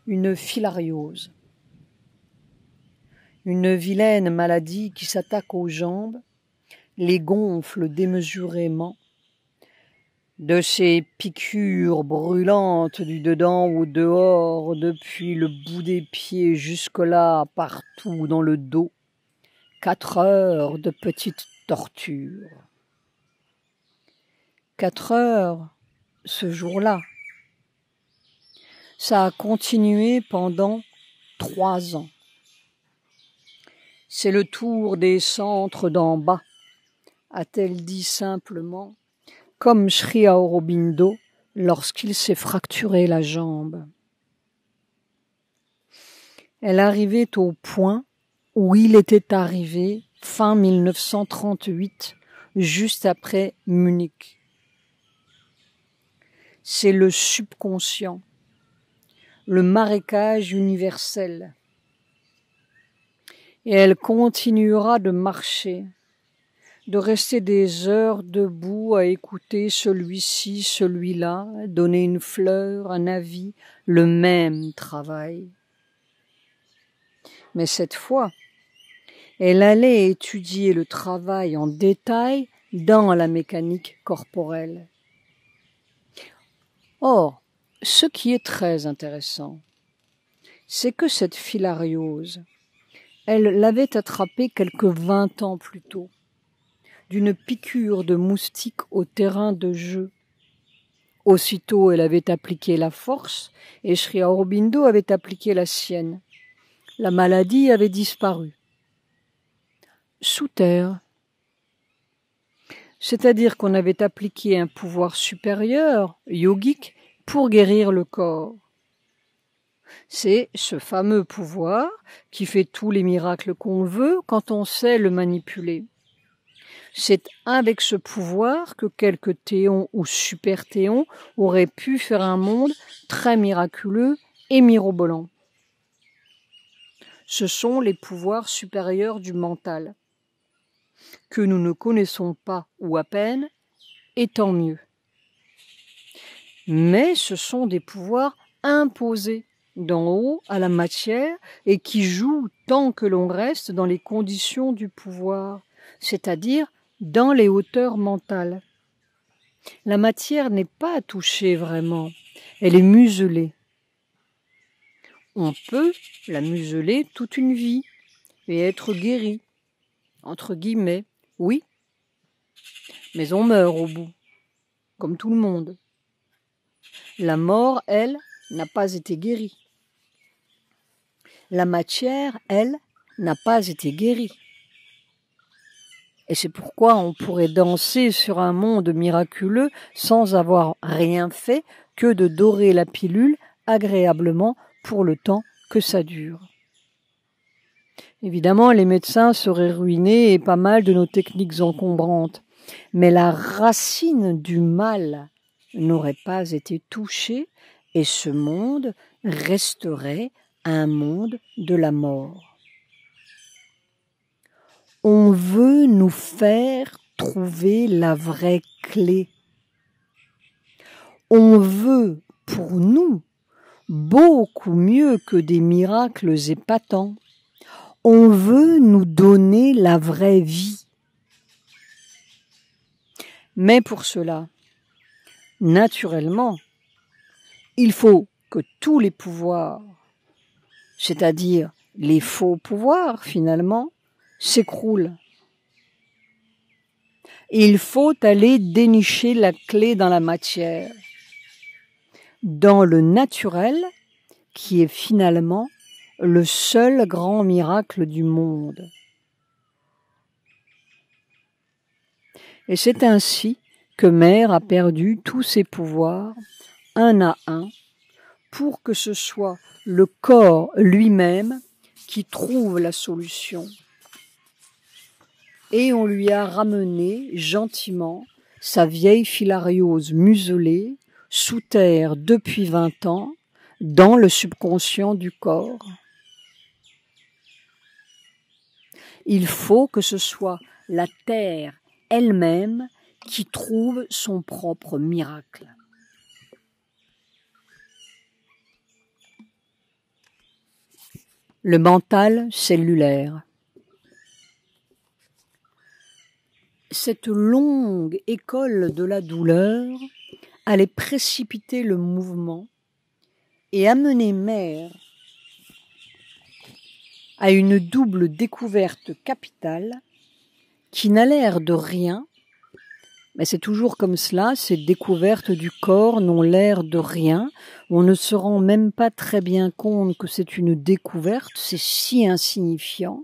une filariose. Une vilaine maladie qui s'attaque aux jambes, les gonfle démesurément, de ces piqûres brûlantes du dedans au dehors, depuis le bout des pieds jusque-là, partout dans le dos. 4 heures de petite torture. 4 heures, ce jour-là. Ça a continué pendant 3 ans. C'est le tour des centres d'en bas, a-t-elle dit simplement, comme Sri Aurobindo lorsqu'il s'est fracturé la jambe. Elle arrivait au point où il était arrivé fin 1938, juste après Munich. C'est le subconscient, le marécage universel. Et elle continuera de marcher, de rester des heures debout à écouter celui-ci, celui-là, donner une fleur, un avis, le même travail. Mais cette fois, elle allait étudier le travail en détail dans la mécanique corporelle. Or, ce qui est très intéressant, c'est que cette filariose, elle l'avait attrapée quelque 20 ans plus tôt, d'une piqûre de moustique au terrain de jeu. Aussitôt, elle avait appliqué la force et Sri Aurobindo avait appliqué la sienne. La maladie avait disparu. Sous terre. C'est-à-dire qu'on avait appliqué un pouvoir supérieur, yogique, pour guérir le corps. C'est ce fameux pouvoir qui fait tous les miracles qu'on veut quand on sait le manipuler. C'est avec ce pouvoir que quelques théons ou super-théons auraient pu faire un monde très miraculeux et mirobolant. Ce sont les pouvoirs supérieurs du mental, que nous ne connaissons pas ou à peine, et tant mieux. Mais ce sont des pouvoirs imposés d'en haut à la matière et qui jouent tant que l'on reste dans les conditions du pouvoir, c'est-à-dire dans les hauteurs mentales. La matière n'est pas touchée vraiment, elle est muselée. On peut la museler toute une vie et être guéri, entre guillemets, oui, mais on meurt au bout, comme tout le monde. La mort, elle, n'a pas été guérie. La matière, elle, n'a pas été guérie. Et c'est pourquoi on pourrait danser sur un monde miraculeux sans avoir rien fait que de dorer la pilule agréablement pour le temps que ça dure. Évidemment, les médecins seraient ruinés et pas mal de nos techniques encombrantes. Mais la racine du mal n'aurait pas été touchée et ce monde resterait un monde de la mort. On veut nous faire trouver la vraie clé. On veut, pour nous, beaucoup mieux que des miracles épatants. On veut nous donner la vraie vie. Mais pour cela, naturellement, il faut que tous les pouvoirs, c'est-à-dire les faux pouvoirs finalement, s'écroulent. Il faut aller dénicher la clé dans la matière, dans le naturel qui est finalement le seul grand miracle du monde. Et c'est ainsi que Mère a perdu tous ses pouvoirs, un à un, pour que ce soit le corps lui-même qui trouve la solution. Et on lui a ramené gentiment sa vieille filariose muselée, sous terre depuis 20 ans, dans le subconscient du corps. Il faut que ce soit la terre elle-même qui trouve son propre miracle. Le mental cellulaire. Cette longue école de la douleur allait précipiter le mouvement et amener Mère à une double découverte capitale qui n'a l'air de rien, mais c'est toujours comme cela, ces découvertes du corps n'ont l'air de rien, on ne se rend même pas très bien compte que c'est une découverte, c'est si insignifiant,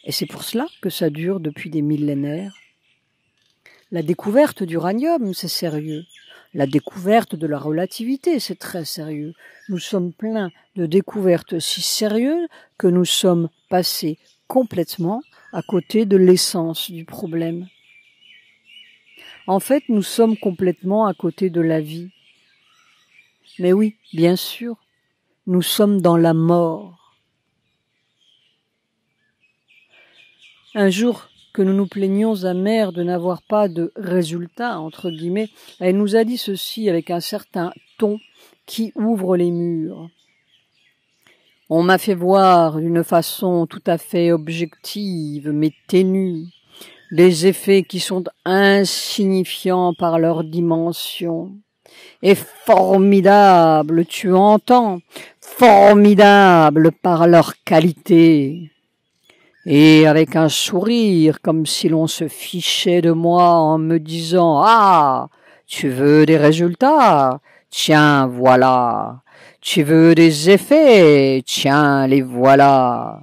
et c'est pour cela que ça dure depuis des millénaires. La découverte d'uranium, c'est sérieux. La découverte de la relativité, c'est très sérieux. Nous sommes pleins de découvertes si sérieuses que nous sommes passés complètement à côté de l'essence du problème. En fait, nous sommes complètement à côté de la vie. Mais oui, bien sûr, nous sommes dans la mort. Un jour que nous nous plaignions à Mère de n'avoir pas de résultat, entre guillemets, elle nous a dit ceci avec un certain ton qui ouvre les murs. On m'a fait voir d'une façon tout à fait objective, mais ténue, des effets qui sont insignifiants par leur dimension. Et formidables, tu entends, formidables par leur qualité. Et avec un sourire, comme si l'on se fichait de moi en me disant « Ah, tu veux des résultats? Tiens, voilà. Tu veux des effets? Tiens, les voilà. »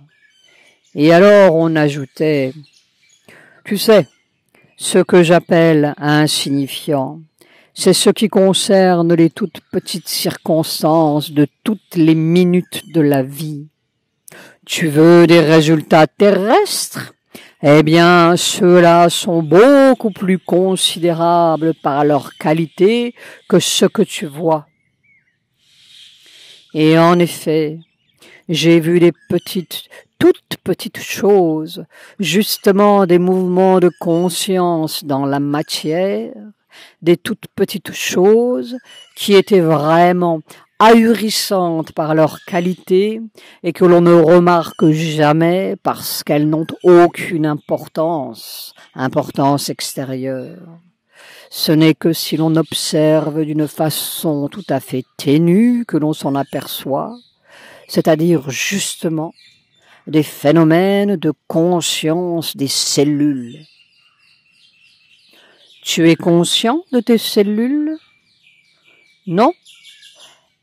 Et alors on ajoutait « Tu sais, ce que j'appelle insignifiant, c'est ce qui concerne les toutes petites circonstances de toutes les minutes de la vie. Tu veux des résultats terrestres? Eh bien, ceux-là sont beaucoup plus considérables par leur qualité que ce que tu vois. » Et en effet, j'ai vu des toutes petites choses, justement des mouvements de conscience dans la matière, des toutes petites choses qui étaient vraiment ahurissantes par leur qualité et que l'on ne remarque jamais parce qu'elles n'ont aucune importance extérieure. Ce n'est que si l'on observe d'une façon tout à fait ténue que l'on s'en aperçoit, c'est-à-dire justement des phénomènes de conscience des cellules. Tu es conscient de tes cellules? Non?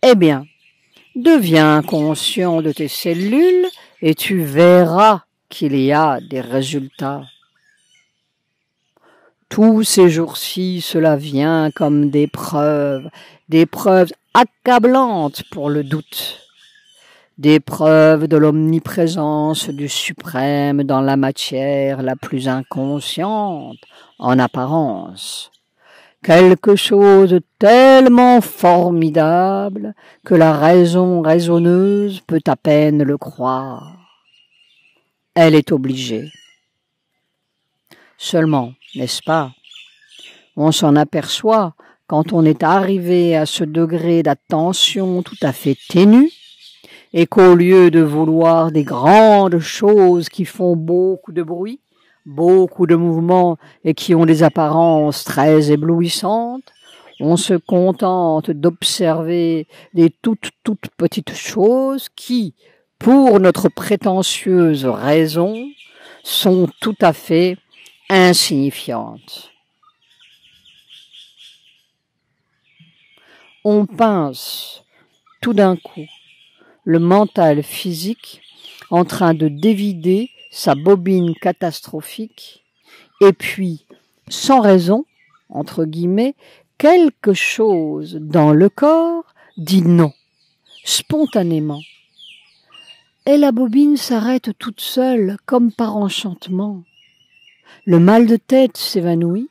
Eh bien, deviens conscient de tes cellules et tu verras qu'il y a des résultats. Tous ces jours-ci, cela vient comme des preuves accablantes pour le doute, des preuves de l'omniprésence du suprême dans la matière la plus inconsciente en apparence. Quelque chose de tellement formidable que la raison raisonneuse peut à peine le croire. Elle est obligée. Seulement, n'est-ce pas, on s'en aperçoit quand on est arrivé à ce degré d'attention tout à fait ténu et qu'au lieu de vouloir des grandes choses qui font beaucoup de bruit, beaucoup de mouvements et qui ont des apparences très éblouissantes, on se contente d'observer des toutes petites choses qui, pour notre prétentieuse raison, sont tout à fait insignifiantes. On pince tout d'un coup le mental physique en train de dévider sa bobine catastrophique, et puis, sans raison, entre guillemets, quelque chose dans le corps dit non, spontanément. Et la bobine s'arrête toute seule, comme par enchantement. Le mal de tête s'évanouit,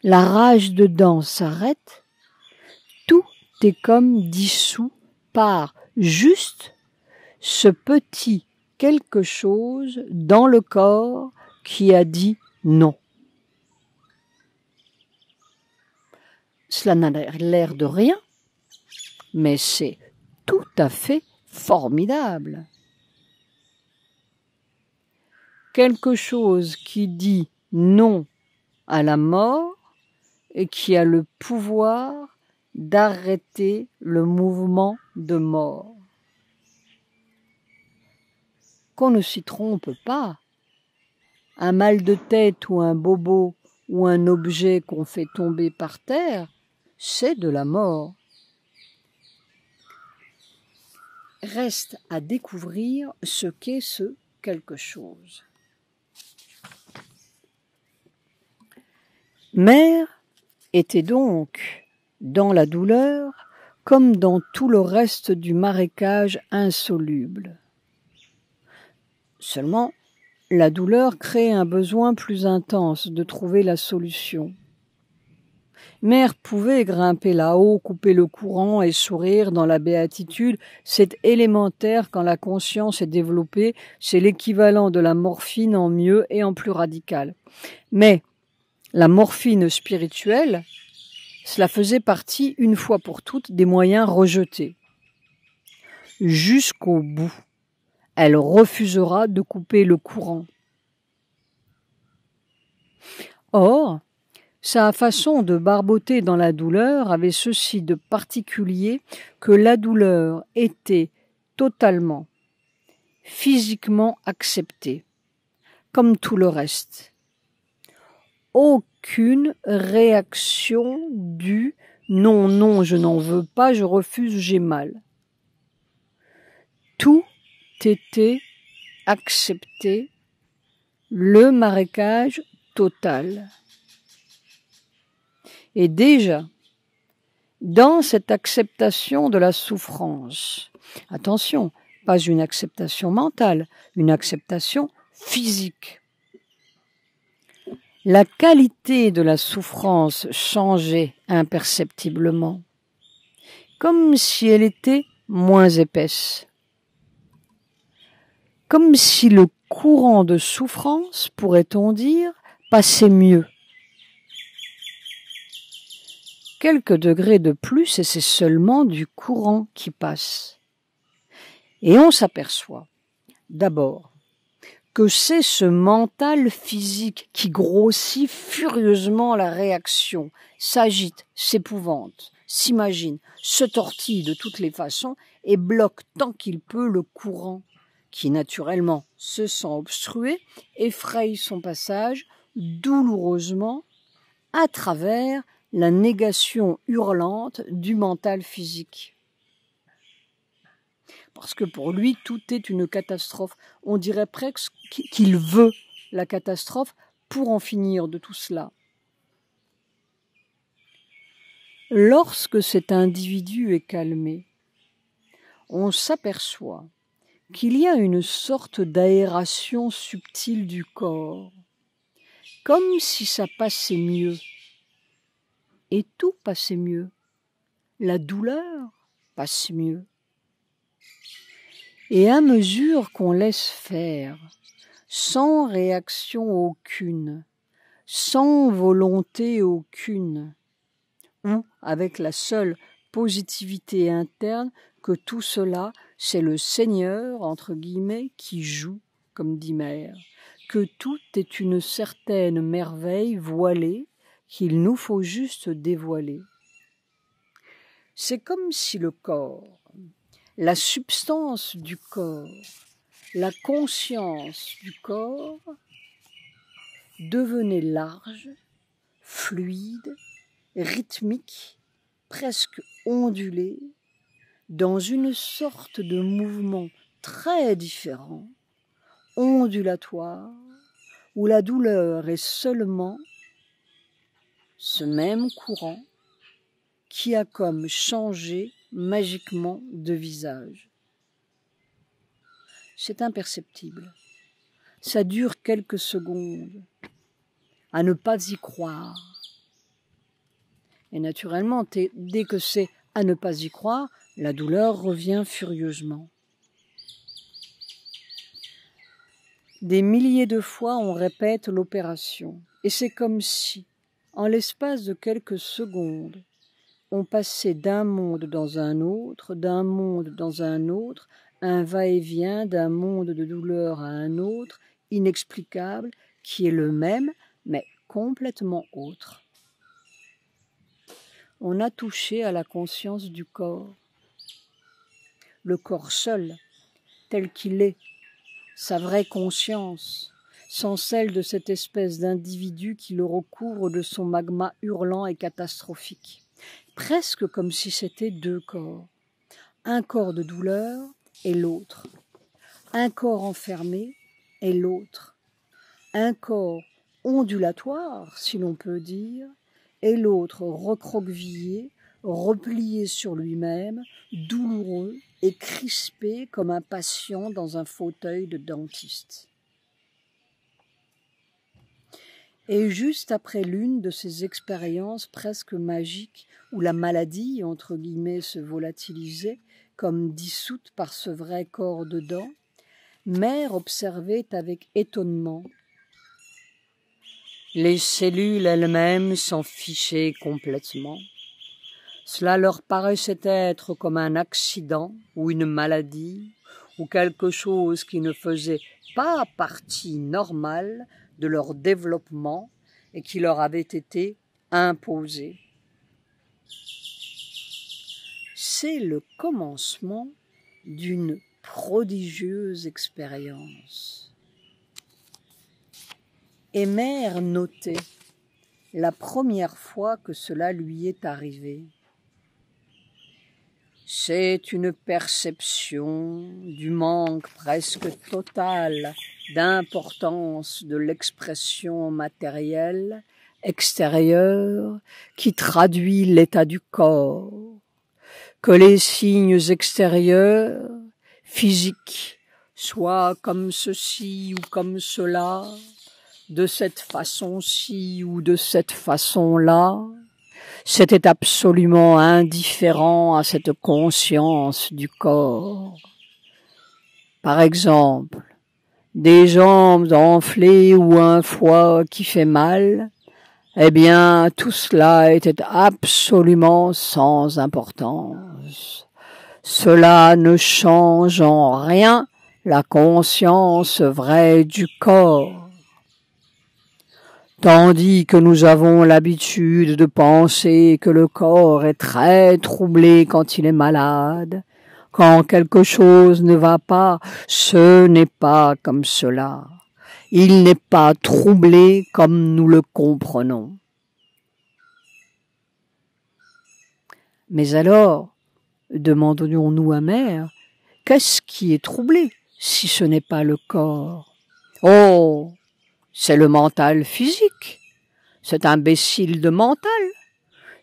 la rage de dents s'arrête, tout est comme dissous par juste ce petit quelque chose dans le corps qui a dit non. Cela n'a l'air de rien, mais c'est tout à fait formidable. Quelque chose qui dit non à la mort et qui a le pouvoir d'arrêter le mouvement de mort. Qu'on ne s'y trompe pas. Un mal de tête ou un bobo ou un objet qu'on fait tomber par terre, c'est de la mort. Reste à découvrir ce qu'est ce quelque chose. Mère était donc dans la douleur comme dans tout le reste du marécage insoluble. Seulement, la douleur crée un besoin plus intense de trouver la solution. Mère pouvait grimper là-haut, couper le courant et sourire dans la béatitude. C'est élémentaire quand la conscience est développée, c'est l'équivalent de la morphine en mieux et en plus radical. Mais la morphine spirituelle, cela faisait partie, une fois pour toutes, des moyens rejetés. Jusqu'au bout, elle refusera de couper le courant. Or, sa façon de barboter dans la douleur avait ceci de particulier que la douleur était totalement, physiquement acceptée, comme tout le reste. Aucune réaction du « non, non, je n'en veux pas, je refuse, j'ai mal ». Tout était accepté, le marécage total. Et déjà, dans cette acceptation de la souffrance, attention, pas une acceptation mentale, une acceptation physique. La qualité de la souffrance changeait imperceptiblement, comme si elle était moins épaisse, comme si le courant de souffrance, pourrait-on dire, passait mieux. Quelques degrés de plus et c'est seulement du courant qui passe. Et on s'aperçoit, d'abord, que c'est ce mental physique qui grossit furieusement la réaction, s'agite, s'épouvante, s'imagine, se tortille de toutes les façons et bloque tant qu'il peut le courant, qui naturellement se sent obstrué et fraye son passage douloureusement à travers la négation hurlante du mental physique. Parce que pour lui, tout est une catastrophe. On dirait presque qu'il veut la catastrophe pour en finir de tout cela. Lorsque cet individu est calmé, on s'aperçoit qu'il y a une sorte d'aération subtile du corps, comme si ça passait mieux. Et tout passait mieux. La douleur passe mieux. Et à mesure qu'on laisse faire, sans réaction aucune, sans volonté aucune, ou avec la seule positivité interne que tout cela, c'est le Seigneur, entre guillemets, qui joue, comme dit Mère, que tout est une certaine merveille voilée qu'il nous faut juste dévoiler. C'est comme si le corps, la substance du corps, la conscience du corps devenait large, fluide, rythmique, presque ondulée, dans une sorte de mouvement très différent, ondulatoire, où la douleur est seulement ce même courant qui a comme changé magiquement de visage. C'est imperceptible. Ça dure quelques secondes, à ne pas y croire. Et naturellement, dès que c'est à ne pas y croire, la douleur revient furieusement. Des milliers de fois, on répète l'opération. Et c'est comme si, en l'espace de quelques secondes, on passait d'un monde dans un autre, d'un monde dans un autre, un va-et-vient d'un monde de douleur à un autre, inexplicable, qui est le même, mais complètement autre. On a touché à la conscience du corps. Le corps seul, tel qu'il est, sa vraie conscience, sans celle de cette espèce d'individu qui le recouvre de son magma hurlant et catastrophique. Presque comme si c'était deux corps. Un corps de douleur et l'autre. Un corps enfermé et l'autre. Un corps ondulatoire, si l'on peut dire, et l'autre recroquevillé, replié sur lui-même, douloureux et crispé comme un patient dans un fauteuil de dentiste. Et juste après l'une de ces expériences presque magiques où la maladie, entre guillemets, se volatilisait comme dissoute par ce vrai corps dedans, Mère observait avec étonnement. Les cellules elles-mêmes s'en fichaient complètement. Cela leur paraissait être comme un accident ou une maladie ou quelque chose qui ne faisait pas partie normale de leur développement et qui leur avait été imposé. C'est le commencement d'une prodigieuse expérience. Et Mère notait la première fois que cela lui est arrivé. C'est une perception du manque presque total d'importance de l'expression matérielle extérieure qui traduit l'état du corps, que les signes extérieurs, physiques, soient comme ceci ou comme cela, de cette façon-ci ou de cette façon-là, c'était absolument indifférent à cette conscience du corps. Par exemple, des jambes enflées ou un foie qui fait mal, eh bien, tout cela était absolument sans importance. Cela ne change en rien la conscience vraie du corps. Tandis que nous avons l'habitude de penser que le corps est très troublé quand il est malade, quand quelque chose ne va pas, ce n'est pas comme cela. Il n'est pas troublé comme nous le comprenons. Mais alors, demandons-nous à Mère, qu'est-ce qui est troublé si ce n'est pas le corps? Oh, c'est le mental physique, cet imbécile de mental.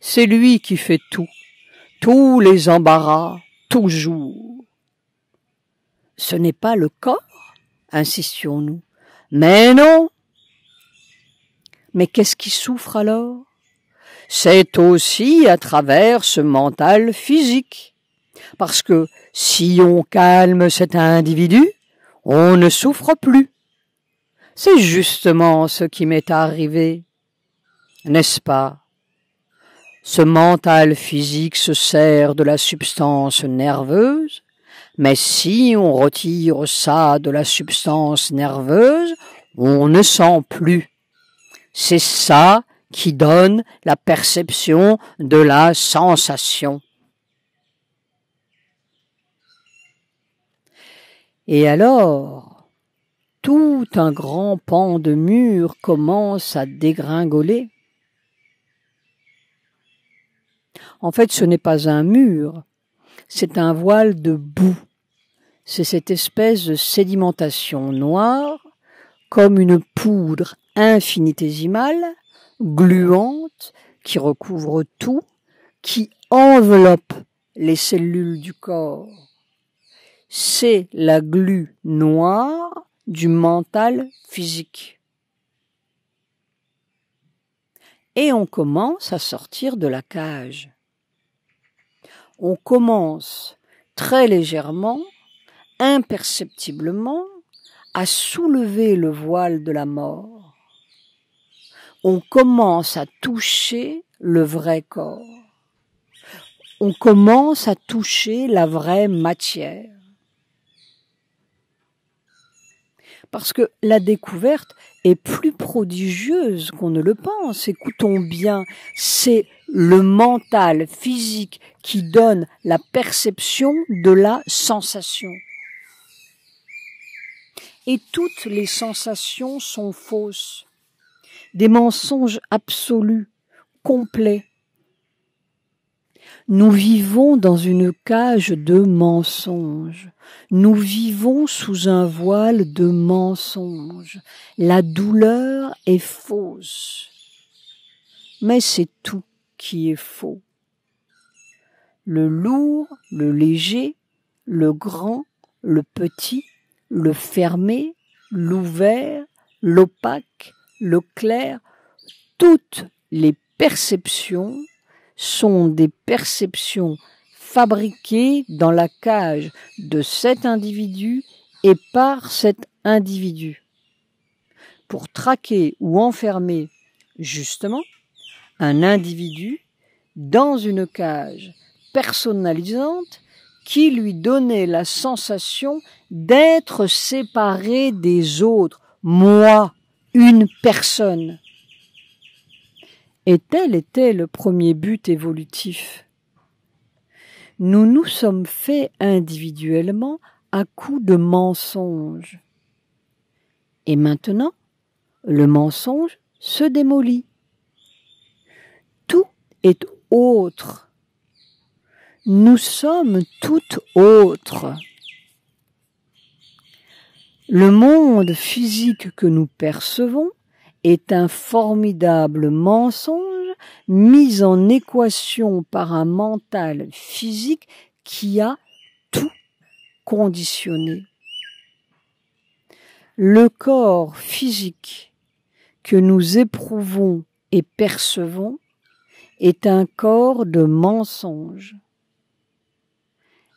C'est lui qui fait tout, tous les embarras, toujours. Ce n'est pas le corps, insistions-nous. Mais non. Mais qu'est-ce qui souffre alors? C'est aussi à travers ce mental physique. Parce que si on calme cet individu, on ne souffre plus. C'est justement ce qui m'est arrivé, n'est-ce pas? Ce mental physique se sert de la substance nerveuse, mais si on retire ça de la substance nerveuse, on ne sent plus. C'est ça qui donne la perception de la sensation. Et alors, tout un grand pan de mur commence à dégringoler. En fait, ce n'est pas un mur, c'est un voile de boue. C'est cette espèce de sédimentation noire, comme une poudre infinitésimale, gluante, qui recouvre tout, qui enveloppe les cellules du corps. C'est la glu noire du mental physique. Et on commence à sortir de la cage. On commence très légèrement, imperceptiblement, à soulever le voile de la mort. On commence à toucher le vrai corps. On commence à toucher la vraie matière. Parce que la découverte est plus prodigieuse qu'on ne le pense. Écoutons bien, c'est le mental physique qui donne la perception de la sensation. Et toutes les sensations sont fausses, des mensonges absolus, complets. Nous vivons dans une cage de mensonges. Nous vivons sous un voile de mensonges. La douleur est fausse. Mais c'est tout qui est faux. Le lourd, le léger, le grand, le petit, le fermé, l'ouvert, l'opaque, le clair, toutes les perceptions sont des perceptions fabriquées dans la cage de cet individu et par cet individu. Pour traquer ou enfermer, justement, un individu dans une cage personnalisante qui lui donnait la sensation d'être séparé des autres, moi, une personne. Et tel était le premier but évolutif. Nous nous sommes faits individuellement à coups de mensonges. Et maintenant, le mensonge se démolit. Tout est autre. Nous sommes toutes autres. Le monde physique que nous percevons est un formidable mensonge mis en équation par un mental physique qui a tout conditionné. Le corps physique que nous éprouvons et percevons est un corps de mensonge.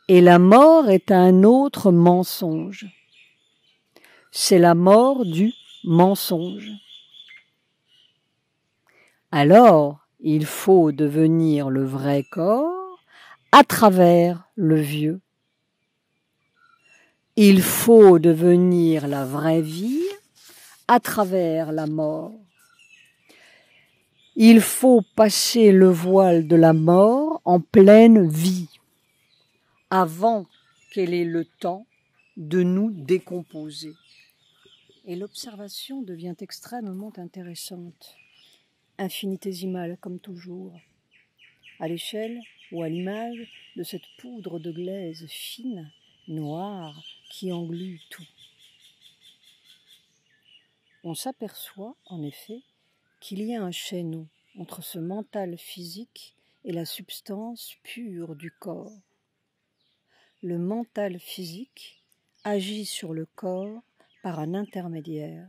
Et la mort est un autre mensonge. C'est la mort du mensonge. Alors, il faut devenir le vrai corps à travers le vieux. Il faut devenir la vraie vie à travers la mort. Il faut passer le voile de la mort en pleine vie, avant qu'elle ait le temps de nous décomposer. Et l'observation devient extrêmement intéressante. Infinitésimale comme toujours, à l'échelle ou à l'image de cette poudre de glaise fine, noire, qui englue tout. On s'aperçoit, en effet, qu'il y a un chaînon entre ce mental physique et la substance pure du corps. Le mental physique agit sur le corps par un intermédiaire.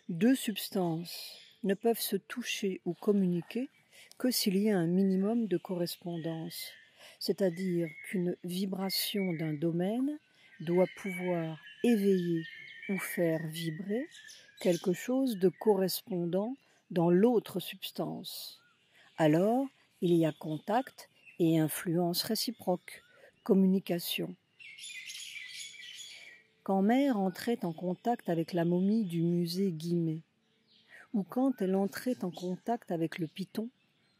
Deux substances ne peuvent se toucher ou communiquer que s'il y a un minimum de correspondance, c'est-à-dire qu'une vibration d'un domaine doit pouvoir éveiller ou faire vibrer quelque chose de correspondant dans l'autre substance. Alors, il y a contact et influence réciproque, communication. Quand Mère entrait en contact avec la momie du musée Guimet, ou quand elle entrait en contact avec le python,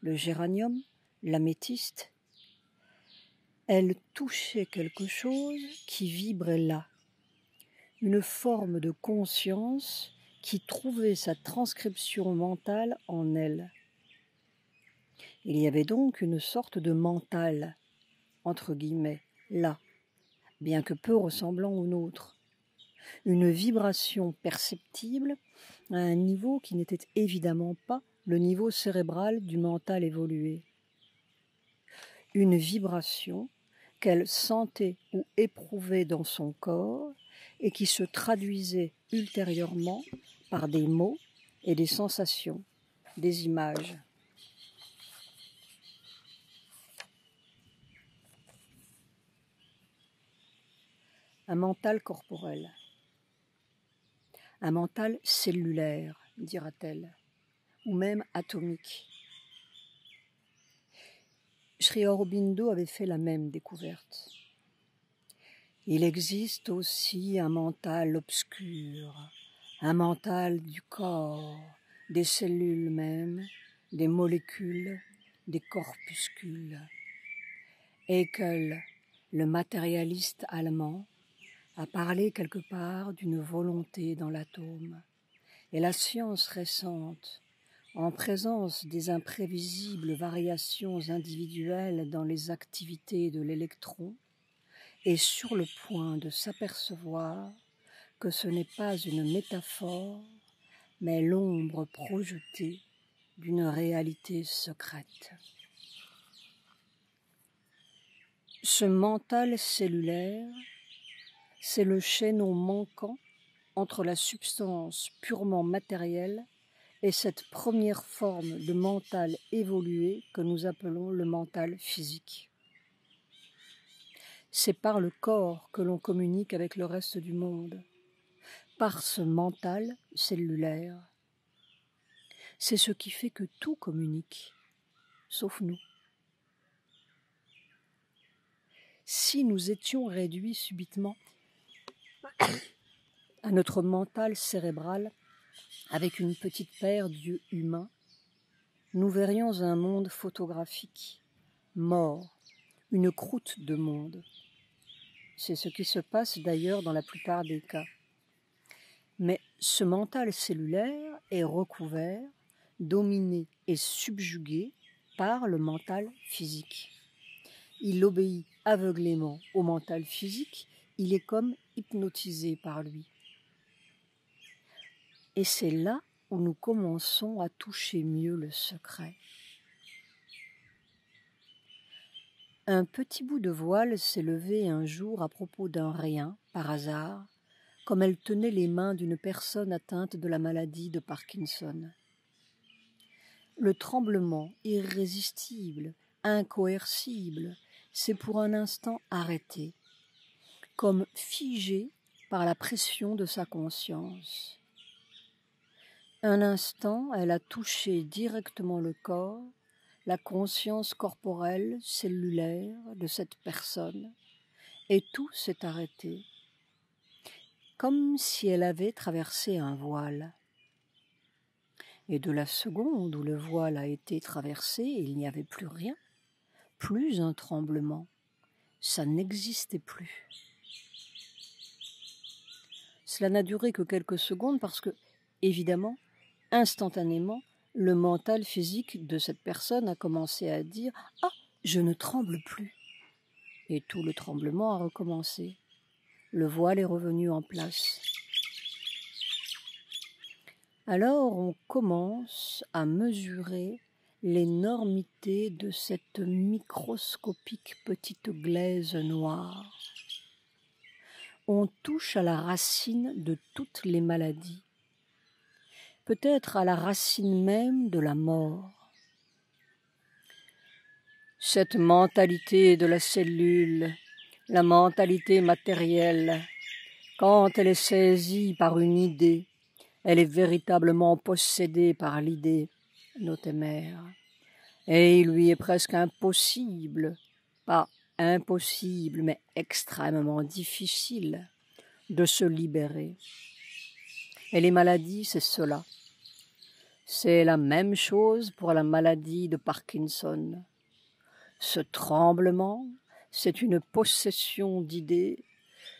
le géranium, l'améthyste, elle touchait quelque chose qui vibrait là, une forme de conscience qui trouvait sa transcription mentale en elle. Il y avait donc une sorte de mental entre guillemets, là, bien que peu ressemblant au nôtre. Une vibration perceptible à un niveau qui n'était évidemment pas le niveau cérébral du mental évolué. Une vibration qu'elle sentait ou éprouvait dans son corps et qui se traduisait ultérieurement par des mots et des sensations, des images. Un mental corporel, un mental cellulaire, dira-t-elle, ou même atomique. Sri Aurobindo avait fait la même découverte. Il existe aussi un mental obscur, un mental du corps, des cellules même, des molécules, des corpuscules. Haeckel, le matérialiste allemand, a parlé quelque part d'une volonté dans l'atome. Et la science récente, en présence des imprévisibles variations individuelles dans les activités de l'électron, est sur le point de s'apercevoir que ce n'est pas une métaphore, mais l'ombre projetée d'une réalité secrète. Ce mental cellulaire, c'est le chaînon manquant entre la substance purement matérielle et cette première forme de mental évolué que nous appelons le mental physique. C'est par le corps que l'on communique avec le reste du monde, par ce mental cellulaire. C'est ce qui fait que tout communique, sauf nous. Si nous étions réduits subitement à notre mental cérébral avec une petite paire d'yeux humains, nous verrions un monde photographique, mort, une croûte de monde. C'est ce qui se passe d'ailleurs dans la plupart des cas. Mais ce mental cellulaire est recouvert, dominé et subjugué par le mental physique. Il obéit aveuglément au mental physique, il est comme hypnotisé par lui. Et c'est là où nous commençons à toucher mieux le secret. Un petit bout de voile s'est levé un jour à propos d'un rien, par hasard, comme elle tenait les mains d'une personne atteinte de la maladie de Parkinson. Le tremblement irrésistible, incoercible, s'est pour un instant arrêté, comme figé par la pression de sa conscience. Un instant, elle a touché directement le corps, la conscience corporelle, cellulaire de cette personne, et tout s'est arrêté, comme si elle avait traversé un voile. Et de la seconde où le voile a été traversé, il n'y avait plus rien, plus un tremblement, ça n'existait plus. Cela n'a duré que quelques secondes parce que, évidemment, instantanément, le mental physique de cette personne a commencé à dire « Ah, je ne tremble plus !» Et tout le tremblement a recommencé. Le voile est revenu en place. Alors on commence à mesurer l'énormité de cette microscopique petite glaise noire. On touche à la racine de toutes les maladies, peut-être à la racine même de la mort. Cette mentalité de la cellule, la mentalité matérielle, quand elle est saisie par une idée, elle est véritablement possédée par l'idée, notait Mère. Et il lui est presque impossible, pas impossible, mais extrêmement difficile de se libérer. Et les maladies, c'est cela. C'est la même chose pour la maladie de Parkinson. Ce tremblement, c'est une possession d'idées.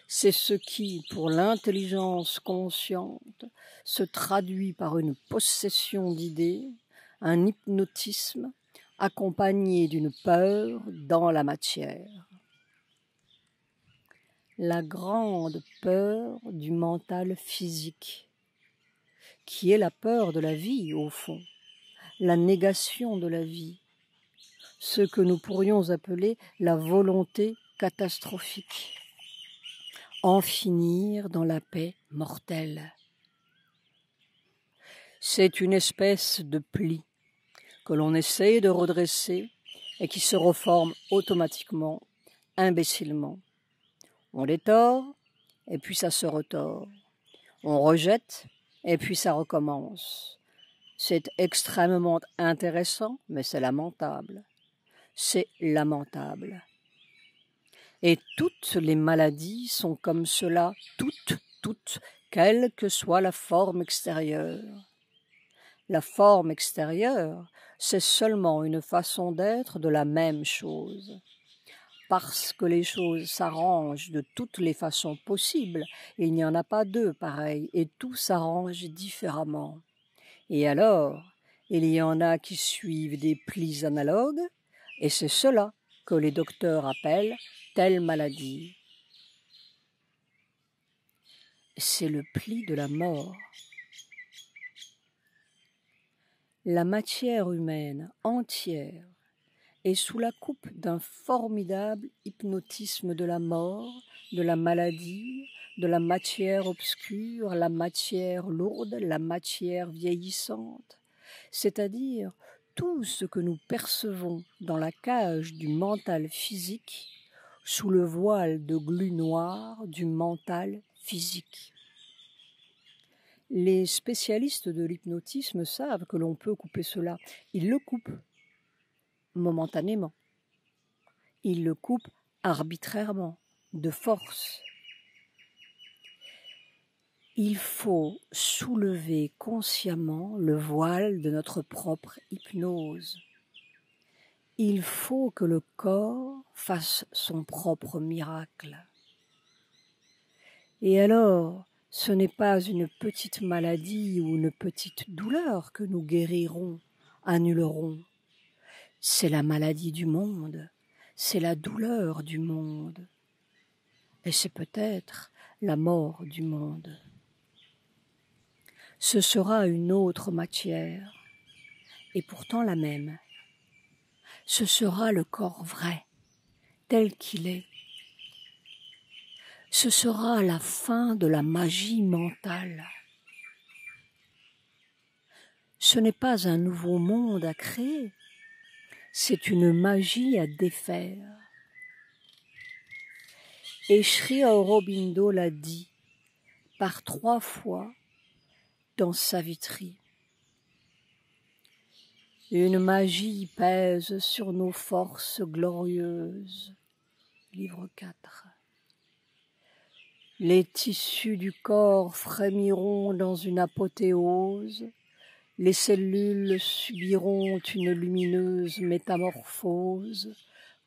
C'est ce qui, pour l'intelligence consciente, se traduit par une possession d'idées, un hypnotisme accompagné d'une peur dans la matière. la grande peur du mental physique, qui est la peur de la vie au fond, la négation de la vie, ce que nous pourrions appeler la volonté catastrophique, en finir dans la paix mortelle. C'est une espèce de pli que l'on essaie de redresser et qui se reforme automatiquement, imbécilement. On détord, et puis ça se retord. On rejette, et puis ça recommence. C'est extrêmement intéressant, mais c'est lamentable. C'est lamentable. Et toutes les maladies sont comme cela, toutes, quelle que soit la forme extérieure. La forme extérieure, c'est seulement une façon d'être de la même chose. Parce que les choses s'arrangent de toutes les façons possibles, il n'y en a pas deux pareilles, et tout s'arrange différemment. Et alors, il y en a qui suivent des plis analogues, et c'est cela que les docteurs appellent telle maladie. C'est le pli de la mort. La matière humaine entière est sous la coupe d'un formidable hypnotisme de la mort, de la maladie, de la matière obscure, la matière lourde, la matière vieillissante, c'est-à-dire tout ce que nous percevons dans la cage du mental physique sous le voile de glu noir du mental physique. Les spécialistes de l'hypnotisme savent que l'on peut couper cela. Ils le coupent momentanément. Ils le coupent arbitrairement, de force. Il faut soulever consciemment le voile de notre propre hypnose. Il faut que le corps fasse son propre miracle. Et alors, ce n'est pas une petite maladie ou une petite douleur que nous guérirons, annulerons. C'est la maladie du monde, c'est la douleur du monde. Et c'est peut-être la mort du monde. Ce sera une autre matière, et pourtant la même. Ce sera le corps vrai, tel qu'il est. Ce sera la fin de la magie mentale. Ce n'est pas un nouveau monde à créer, c'est une magie à défaire. Et Sri Aurobindo l'a dit par 3 fois dans Savitri. Une magie pèse sur nos forces glorieuses. Livre 4. Les tissus du corps frémiront dans une apothéose, les cellules subiront une lumineuse métamorphose,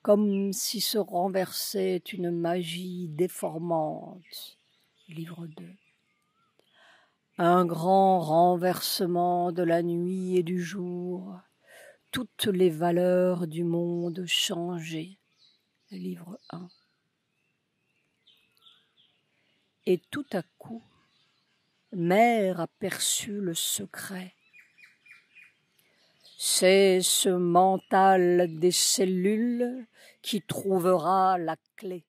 comme si se renversait une magie déformante. Livre 2. Un grand renversement de la nuit et du jour, toutes les valeurs du monde changées. Livre 1. Et tout à coup, Mère aperçut le secret. C'est ce mental des cellules qui trouvera la clé.